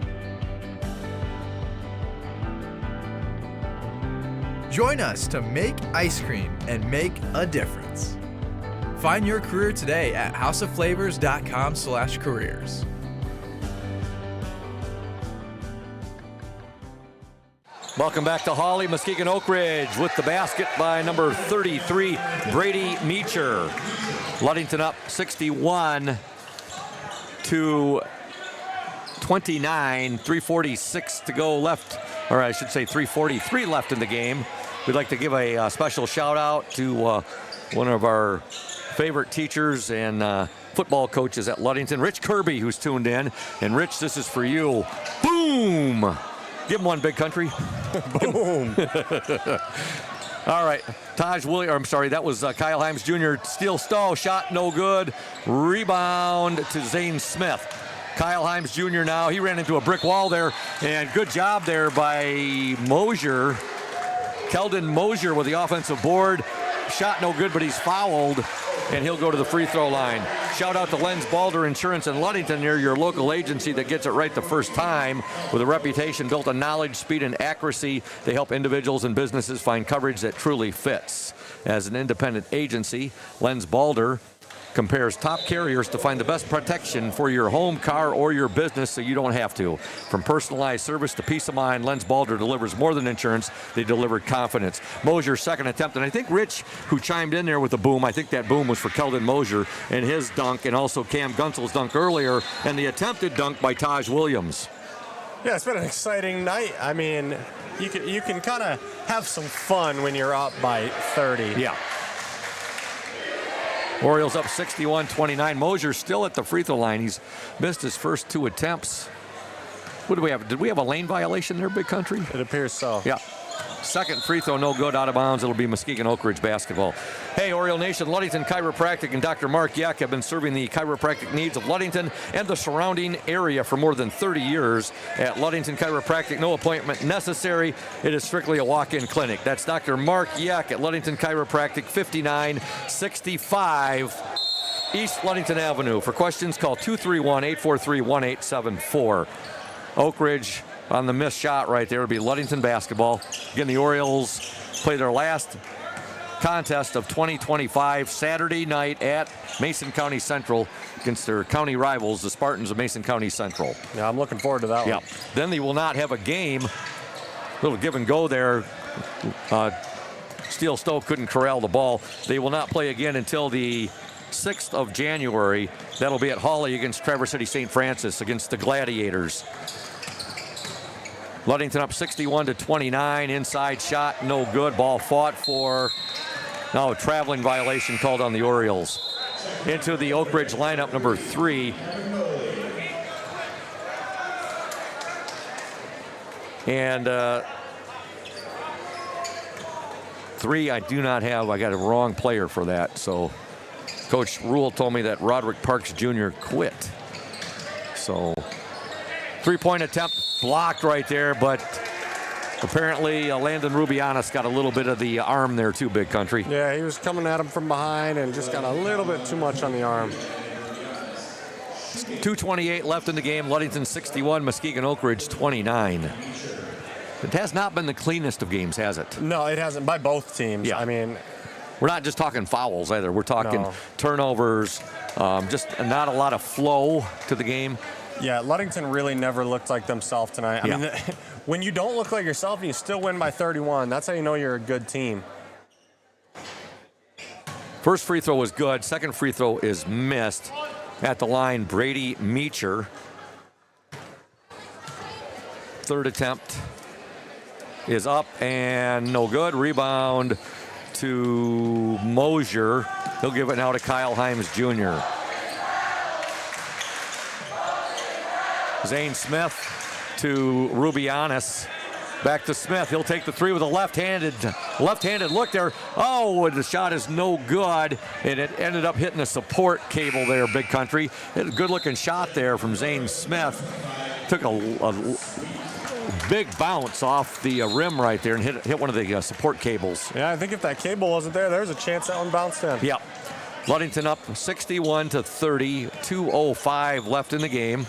Join us to make ice cream and make a difference. Find your career today at houseofflavors.com/careers. Welcome back to Hawley, Muskegon Oakridge with the basket by number 33, Brady Meacher. Ludington up 61-29, 3:46 to go left, or I should say 3:43 left in the game. We'd like to give a special shout out to one of our favorite teachers and football coaches at Ludington, Rich Kirby, who's tuned in. And Rich, this is for you. Boom! Give him one, Big Country. Boom. All right. That was Kyle Himes Jr. Steele Stowe. Shot no good. Rebound to Zane Smith. Kyle Himes Jr. now. He ran into a brick wall there. And good job there by Mosier. Keldon Mosier with the offensive board. Shot no good, but he's fouled. and he'll go to the free throw line. Shout out to Lenz Balder Insurance in Ludington. They're your local agency that gets it right the first time. With a reputation built on knowledge, speed, and accuracy, they help individuals and businesses find coverage that truly fits. As an independent agency, Lenz Balder compares top carriers to find the best protection for your home, car, or your business so you don't have to. From personalized service to peace of mind, Lenz Balder delivers more than insurance. They deliver confidence. Mosier's second attempt, and I think Rich, who chimed in there with the boom, I think that boom was for Keldon Mosier and his dunk, and also Cam Gunsel's dunk earlier, and the attempted dunk by Taj Williams. Yeah, it's been an exciting night. I mean, you can kind of have some fun when you're up by 30. Yeah. Orioles up 61-29. Mosier's still at the free throw line. He's missed his first 2 attempts. What do we have? Did we have a lane violation there, Big Country? It appears so. Yeah. Second free throw, no good, out of bounds. It'll be Muskegon Oakridge basketball. Hey, Oriole Nation, Ludington Chiropractic and Dr. Mark Yeck have been serving the chiropractic needs of Ludington and the surrounding area for more than 30 years. At Ludington Chiropractic, no appointment necessary. It is strictly a walk-in clinic. That's Dr. Mark Yeck at Ludington Chiropractic, 5965 East Ludington Avenue. For questions, call 231-843-1874. Oakridge on the missed shot right there. It'll be Ludington basketball. Again, the Orioles play their last contest of 2025 Saturday night at Mason County Central against their county rivals, the Spartans of Mason County Central. Yeah, I'm looking forward to that one. Then they will not have a game. Little give and go there. Steele Stowe couldn't corral the ball. They will not play again until the 6th of January. That'll be at Hawley against Traverse City St. Francis against the Gladiators. Ludington up 61-29. Inside shot, no good. Ball fought for. Now a traveling violation called on the Orioles. Into the Oakridge lineup, number 3. And 3, I do not have. I got a wrong player for that. So Coach Rule told me that Roderick Parks Jr. quit. So 3-point attempt blocked right there, but apparently Landon Rubianis got a little bit of the arm there too, Big Country. Yeah, he was coming at him from behind and just got a little bit too much on the arm. 2:28 left in the game. Ludington 61, Muskegon Oakridge 29. It has not been the cleanest of games, has it? No, it hasn't, by both teams. Yeah. I mean, we're not just talking fouls either. We're talking turnovers, just not a lot of flow to the game. Yeah, Ludington really never looked like themselves tonight. I mean, when you don't look like yourself and you still win by 31, that's how you know you're a good team. First free throw was good. Second free throw is missed. At the line, Brady Meacher. Third attempt is up and no good. Rebound to Mosier. He'll give it now to Kyle Himes Jr. Zane Smith to Rubianis. Back to Smith. He'll take the 3 with a left-handed look there. Oh, the shot is no good, and it ended up hitting a support cable there, Big Country. It a good-looking shot there from Zane Smith. Took a big bounce off the rim right there and hit one of the support cables. Yeah, I think if that cable wasn't there's a chance that one bounced in. Yep. Ludington up 61-30. 2:05 left in the game.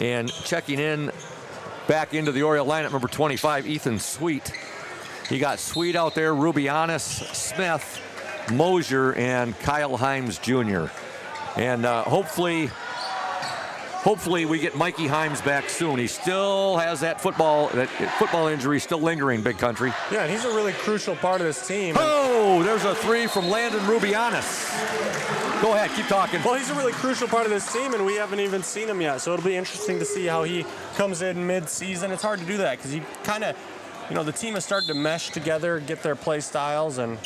And checking in back into the Oriole lineup, number 25, Ethan Sweet. He got Sweet out there, Rubianis, Smith, Mosier, and Kyle Himes Jr. And hopefully we get Mikey Himes back soon. He still has that football injury still lingering, Big Country. Yeah, and he's a really crucial part of this team. Oh, there's a 3 from Landon Rubianis. Go ahead, keep talking. Well, he's a really crucial part of this team, and we haven't even seen him yet. So it'll be interesting to see how he comes in mid-season. It's hard to do that because he kind of, the team has started to mesh together, get their play styles, and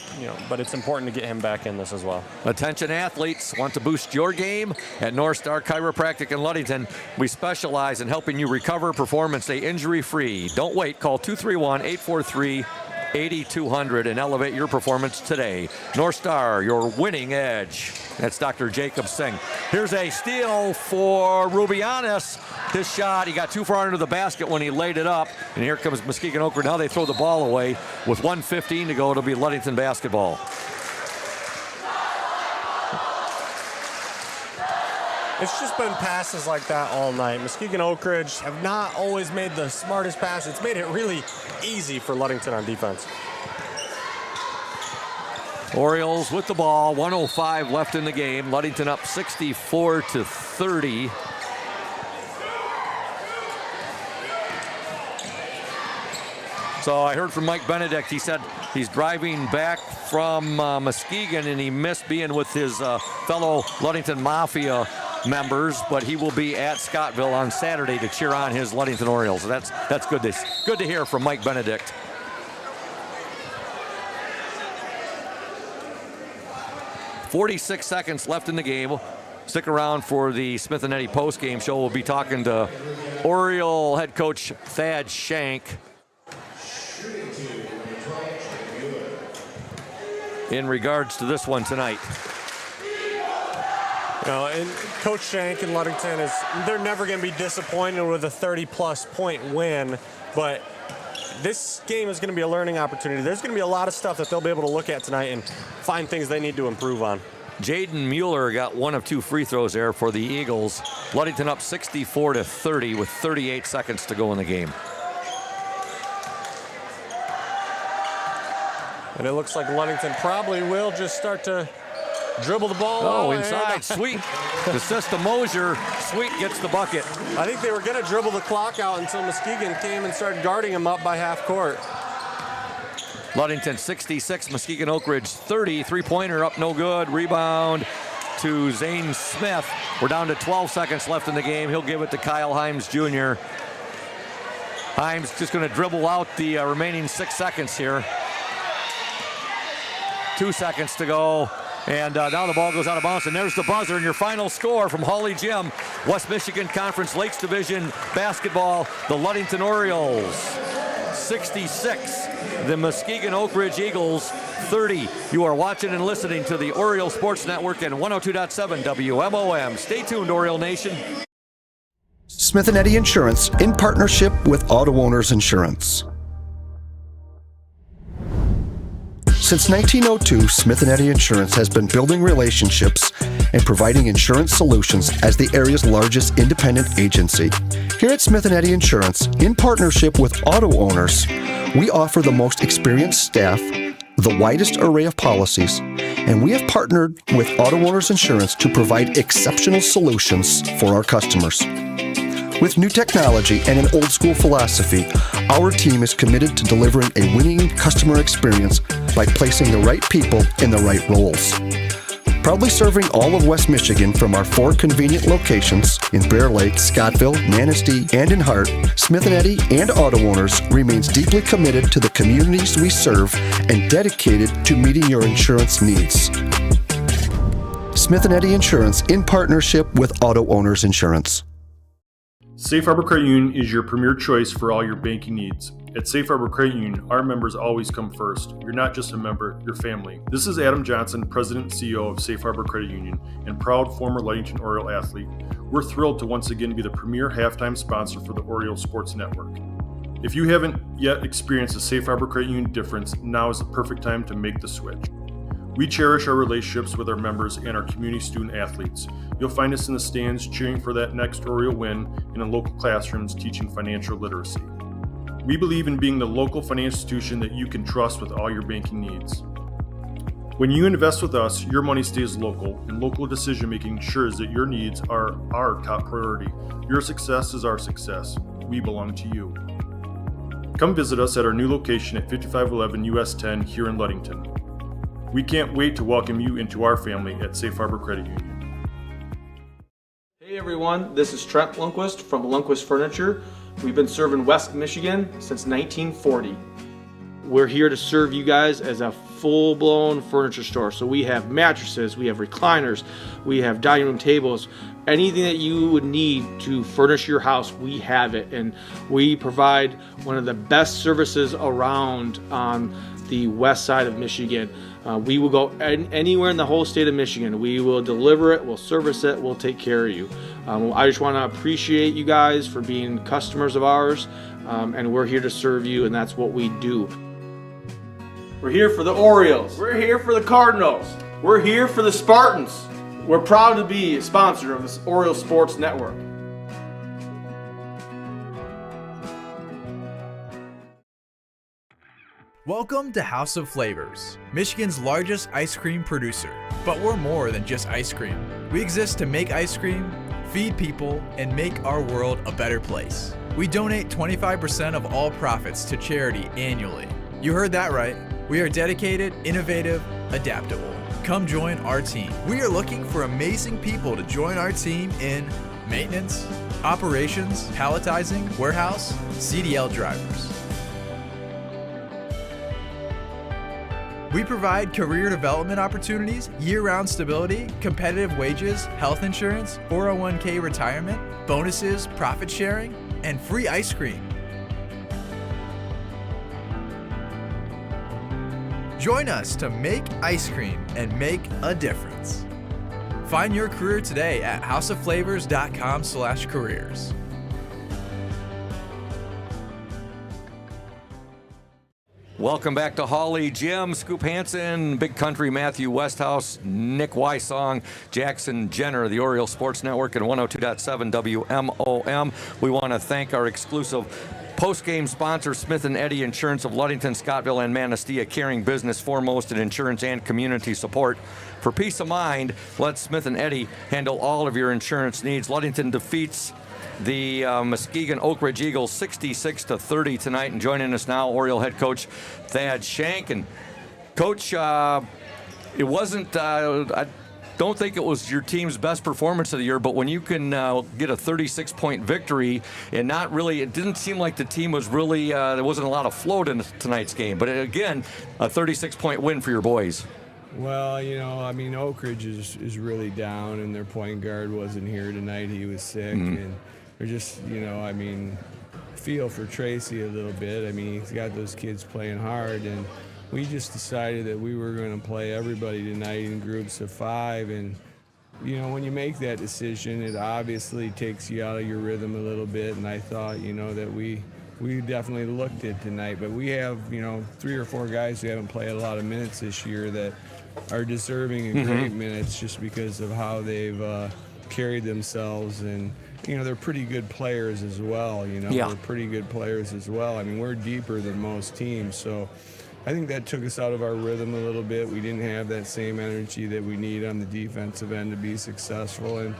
but it's important to get him back in this as well. Attention athletes, want to boost your game? At North Star Chiropractic in Ludington, we specialize in helping you recover, perform, and stay injury-free. Don't wait. Call 231-843-8200 and elevate your performance today. North Star, your winning edge. That's Dr. Jacob Singh. Here's a steal for Rubianis. His shot, he got too far under the basket when he laid it up. And here comes Muskegon Oakridge. Now they throw the ball away with 1:15 to go. It'll be Ludington basketball. It's just been passes like that all night. Muskegon Oakridge have not always made the smartest pass. It's made it really easy for Ludington on defense. Orioles with the ball, 1:05 left in the game. Ludington up 64-30. So I heard from Mike Benedict. He said he's driving back from Muskegon and he missed being with his fellow Ludington Mafia members, but he will be at Scottville on Saturday to cheer on his Ludington Orioles. So that's good to hear from Mike Benedict. .46 seconds left in the game. Stick around for the Smith and Eddy post-game show. We'll be talking to Oriole head coach Thad Shank in regards to this one tonight. You know, and Coach Shank and Ludington they're never going to be disappointed with a 30-plus point win, but this game is going to be a learning opportunity. There's going to be a lot of stuff that they'll be able to look at tonight and find things they need to improve on. Jaden Mueller got one of two free throws there for the Eagles. Ludington up 64-30 with 38 seconds to go in the game. And it looks like Ludington probably will just start to dribble the ball. Oh, inside. Sweet. Assist to Mosier. Sweet gets the bucket. I think they were going to dribble the clock out until Muskegon came and started guarding him up by half court. Ludington 66, Muskegon Oakridge 30. Three-pointer up no good. Rebound to Zane Smith. We're down to 12 seconds left in the game. He'll give it to Kyle Himes Jr. Himes just going to dribble out the remaining 6 seconds here. 2 seconds to go. And now the ball goes out of bounds, and there's the buzzer, and your final score from Hawley Gym, West Michigan Conference Lakes Division basketball, the Ludington Orioles 66, the Muskegon Oakridge Eagles 30. You are watching and listening to the Oriole Sports Network and 102.7 WMOM. Stay tuned, Oriole Nation. Smith and Eddy Insurance in partnership with Auto Owners Insurance. Since 1902, Smith & Eddy Insurance has been building relationships and providing insurance solutions as the area's largest independent agency. Here at Smith & Eddy Insurance, in partnership with Auto Owners, we offer the most experienced staff, the widest array of policies, and we have partnered with Auto Owners Insurance to provide exceptional solutions for our customers. With new technology and an old-school philosophy, our team is committed to delivering a winning customer experience by placing the right people in the right roles. Proudly serving all of West Michigan from our 4 convenient locations in Bear Lake, Scottville, Manistee, and in Hart, Smith & Eddy and Auto Owners remains deeply committed to the communities we serve and dedicated to meeting your insurance needs. Smith & Eddy Insurance in partnership with Auto Owners Insurance. Safe Harbor Credit Union is your premier choice for all your banking needs. At Safe Harbor Credit Union, our members always come first. You're not just a member, you're family. This is Adam Johnson, President and CEO of Safe Harbor Credit Union, and proud former Ludington Oriole athlete. We're thrilled to once again be the premier halftime sponsor for the Oriole Sports Network. If you haven't yet experienced the Safe Harbor Credit Union difference, now is the perfect time to make the switch. We cherish our relationships with our members and our community student athletes. You'll find us in the stands cheering for that next Oriole win and in local classrooms teaching financial literacy. We believe in being the local financial institution that you can trust with all your banking needs. When you invest with us, your money stays local, and local decision making ensures that your needs are our top priority. Your success is our success. We belong to you. Come visit us at our new location at 5511 US 10 here in Ludington. We can't wait to welcome you into our family at Safe Harbor Credit Union. Hey everyone, this is Trent Lundquist from Lundquist Furniture. We've been serving West Michigan since 1940. We're here to serve you guys as a full-blown furniture store. So we have mattresses, we have recliners, we have dining room tables, anything that you would need to furnish your house, we have it. And we provide one of the best services around on the west side of Michigan. We will go anywhere in the whole state of Michigan. We will deliver it, we'll service it, we'll take care of you. I just want to appreciate you guys for being customers of ours, and we're here to serve you, and that's what we do. We're here for the Orioles. We're here for the Cardinals. We're here for the Spartans. We're proud to be a sponsor of this Orioles Sports Network. Welcome to House of Flavors, Michigan's largest ice cream producer. But we're more than just ice cream. We exist to make ice cream, feed people, and make our world a better place. We donate 25% of all profits to charity annually. You heard that right. We are dedicated, innovative, adaptable. Come join our team. We are looking for amazing people to join our team in maintenance, operations, palletizing, warehouse, CDL drivers. We provide career development opportunities, year-round stability, competitive wages, health insurance, 401k retirement, bonuses, profit sharing, and free ice cream. Join us to make ice cream and make a difference. Find your career today at houseofflavors.com/careers. Welcome back to Hawley Gym. Scoop Hansen, Big Country, Matthew Westhouse, Nick Wysong, Jackson Jenner, the Orioles Sports Network, and 102.7 WMOM. We want to thank our exclusive post-game sponsor, Smith & Eddy Insurance of Ludington, Scottville, and Manistee, caring business foremost in insurance and community support. For peace of mind, let Smith & Eddy handle all of your insurance needs. Ludington defeats the Muskegon Oakridge Eagles 66-30 tonight. And joining us now, Oriole head coach Thad Shank. And Coach, it wasn't, I don't think it was your team's best performance of the year, but when you can get a 36-point victory and not really, it didn't seem like the team was really, there wasn't a lot of float in tonight's game. But again, a 36-point win for your boys. Well, Oakridge is really down, and their point guard wasn't here tonight. He was sick, and they're just, feel for Tracy a little bit. He's got those kids playing hard, and we just decided that we were going to play everybody tonight in groups of 5. And, when you make that decision, it obviously takes you out of your rhythm a little bit. And I thought, that we definitely looked at tonight. But we have, 3 or 4 guys who haven't played a lot of minutes this year that are deserving of great minutes just because of how they've carried themselves. And, they're pretty good players as well. They're pretty good players as well. We're deeper than most teams. So I think that took us out of our rhythm a little bit. We didn't have that same energy that we need on the defensive end to be successful. And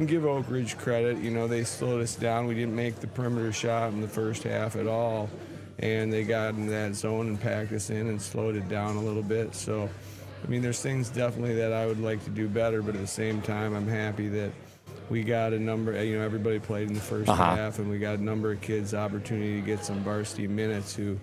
give Oakridge credit, they slowed us down. We didn't make the perimeter shot in the first half at all. And they got in that zone and packed us in and slowed it down a little bit. So, there's things definitely that I would like to do better, but at the same time, I'm happy that we got a number, everybody played in the first half, and we got a number of kids opportunity to get some varsity minutes who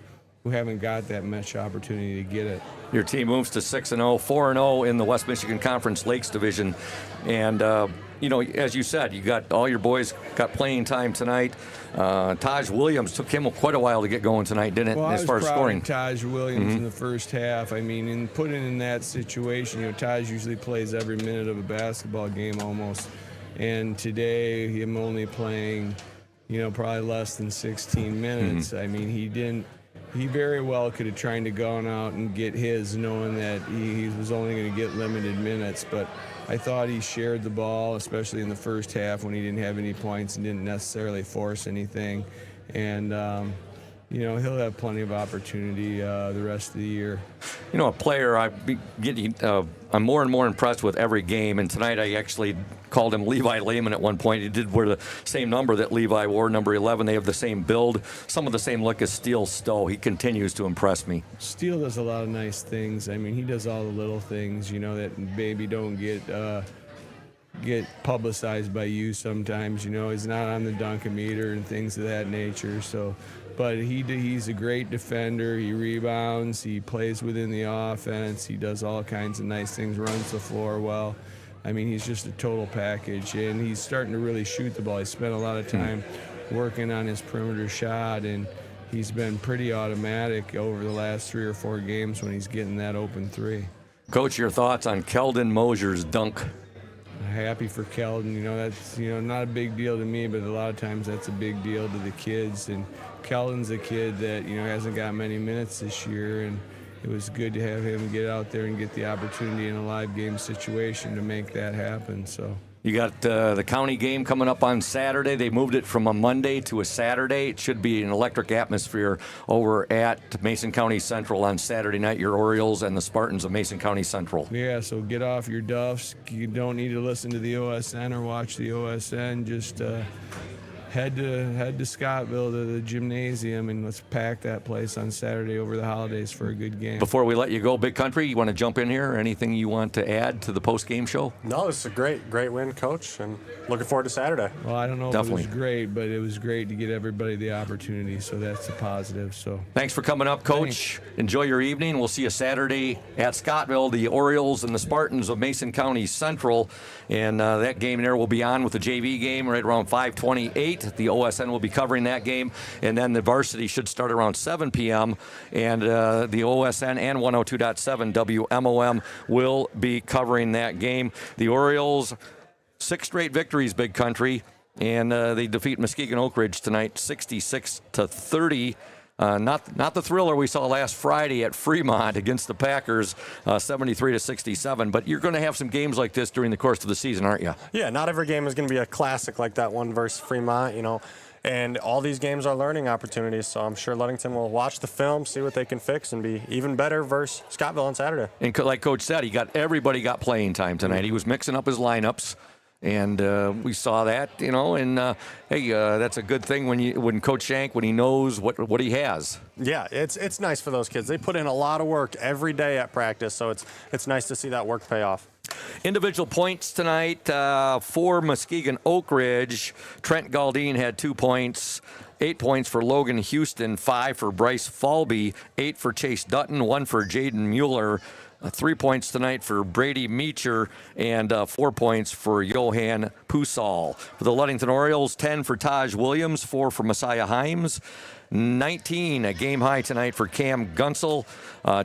haven't got that much opportunity to get it. Your team moves to 6-0, 4-0 in the West Michigan Conference Lakes Division. And, as you said, you got all your boys got playing time tonight. Taj Williams took him quite a while to get going tonight, didn't it, as far as scoring? Taj Williams in the first half. And put in that situation, Taj usually plays every minute of a basketball game almost. And today, him only playing, probably less than 16 minutes. He very well could have tried to gone out and get his, knowing that he was only going to get limited minutes. But I thought he shared the ball, especially in the first half when he didn't have any points and didn't necessarily force anything. And, he'll have plenty of opportunity the rest of the year. A player I'm more and more impressed with every game. And tonight I actually called him Levi Lehman at one point. He did wear the same number that Levi wore, number 11. They have the same build, some of the same look as Steele Stowe. He continues to impress me. Steele does a lot of nice things. He does all the little things, that maybe don't get publicized by you sometimes. He's not on the Dunkometer and things of that nature. So, but he's a great defender. He rebounds. He plays within the offense. He does all kinds of nice things. Runs the floor well. He's just a total package, and he's starting to really shoot the ball. He spent a lot of time working on his perimeter shot, and he's been pretty automatic over the last 3 or 4 games when he's getting that open 3. Coach, your thoughts on Keldon Mosier's dunk? Happy for Keldon. That's not a big deal to me, but a lot of times that's a big deal to the kids. And Keldon's a kid that hasn't got many minutes this year, and it was good to have him get out there and get the opportunity in a live game situation to make that happen. So. You got the county game coming up on Saturday. They moved it from a Monday to a Saturday. It should be an electric atmosphere over at Mason County Central on Saturday night. Your Orioles and the Spartans of Mason County Central. Yeah, so get off your duffs. You don't need to listen to the OSN or watch the OSN. Just head to Scottville to the gymnasium, and let's pack that place on Saturday over the holidays for a good game. Before we let you go, Big Country, you want to jump in here? Anything you want to add to the post-game show? No, it's a great win, Coach, and looking forward to Saturday. Well, I don't know Definitely. if it was great, but it was great to get everybody the opportunity, so that's a positive. So Thanks for coming up, Coach. Thanks. Enjoy your evening. We'll see you Saturday at Scottville, the Orioles and the Spartans of Mason County Central. And that game there will be on with the JV game right around 5:28. The OSN will be covering that game. And then the varsity should start around 7 p.m. And the OSN and 102.7 WMOM will be covering that game. The Orioles, 6 straight victories, Big Country. And they defeat Muskegon Oakridge tonight 66-30. Not the thriller we saw last Friday at Fremont against the Packers, 73-67. But you're going to have some games like this during the course of the season, aren't you? Yeah, not every game is going to be a classic like that one versus Fremont, you know. And all these games are learning opportunities, so I'm sure Ludington will watch the film, see what they can fix, and be even better versus Scottville on Saturday. And like Coach said, everybody got playing time tonight. He was mixing up his lineups. And we saw that, you know, and hey, that's a good thing when Coach Shank, when he knows what he has. Yeah, it's nice for those kids. They put in a lot of work every day at practice, so it's nice to see that work pay off. Individual points tonight for Muskegon Oakridge. Trent Galdine had 2 points. 8 points for Logan Houston, 5 for Bryce Falby, 8 for Chase Dutton, 1 for Jaden Mueller. 3 points tonight for Brady Meacher and 4 points for Johan Pusal. For the Ludington Orioles, 10 for Taj Williams, 4 for Messiah Himes. 19, a game high tonight for Cam Gunsel.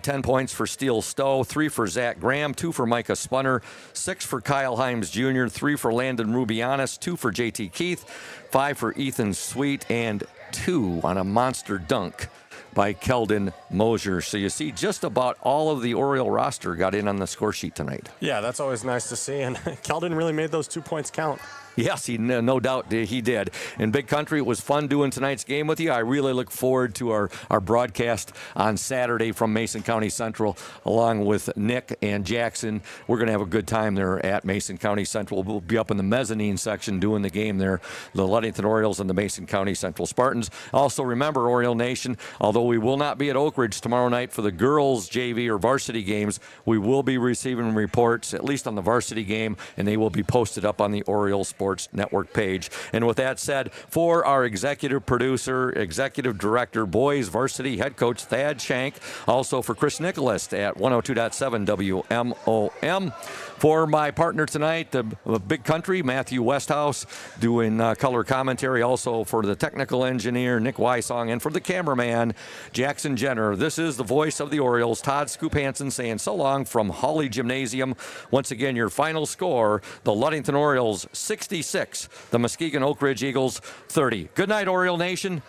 10 points for Steele Stowe, 3 for Zach Graham, 2 for Micah Spunner, 6 for Kyle Himes Jr., 3 for Landon Rubianis, 2 for JT Keith, 5 for Ethan Sweet, and 2 on a monster dunk by Keldon Mosier. So you see just about all of the Oriole roster got in on the score sheet tonight. Yeah, that's always nice to see, and Keldon really made those 2 points count. Yes, no doubt he did. In Big Country, it was fun doing tonight's game with you. I really look forward to our broadcast on Saturday from Mason County Central, along with Nick and Jackson. We're going to have a good time there at Mason County Central. We'll be up in the mezzanine section doing the game there, the Ludington Orioles and the Mason County Central Spartans. Also, remember, Oriole Nation, although we will not be at Oakridge tomorrow night for the girls' JV or varsity games, we will be receiving reports, at least on the varsity game, and they will be posted up on the Orioles Sports Network page. And with that said, for our executive producer, executive director, boys varsity head coach Thad Shank, also for Chris Nicholas at 102.7 WMOM. For my partner tonight, the Big Country, Matthew Westhouse, doing color commentary. Also for the technical engineer, Nick Wysong, and for the cameraman, Jackson Jenner. This is the voice of the Orioles, Todd Scoop Hansen, saying so long from Hawley Gymnasium. Once again, your final score, the Ludington Orioles 66, the Muskegon Oakridge Eagles 30. Good night, Oriole Nation.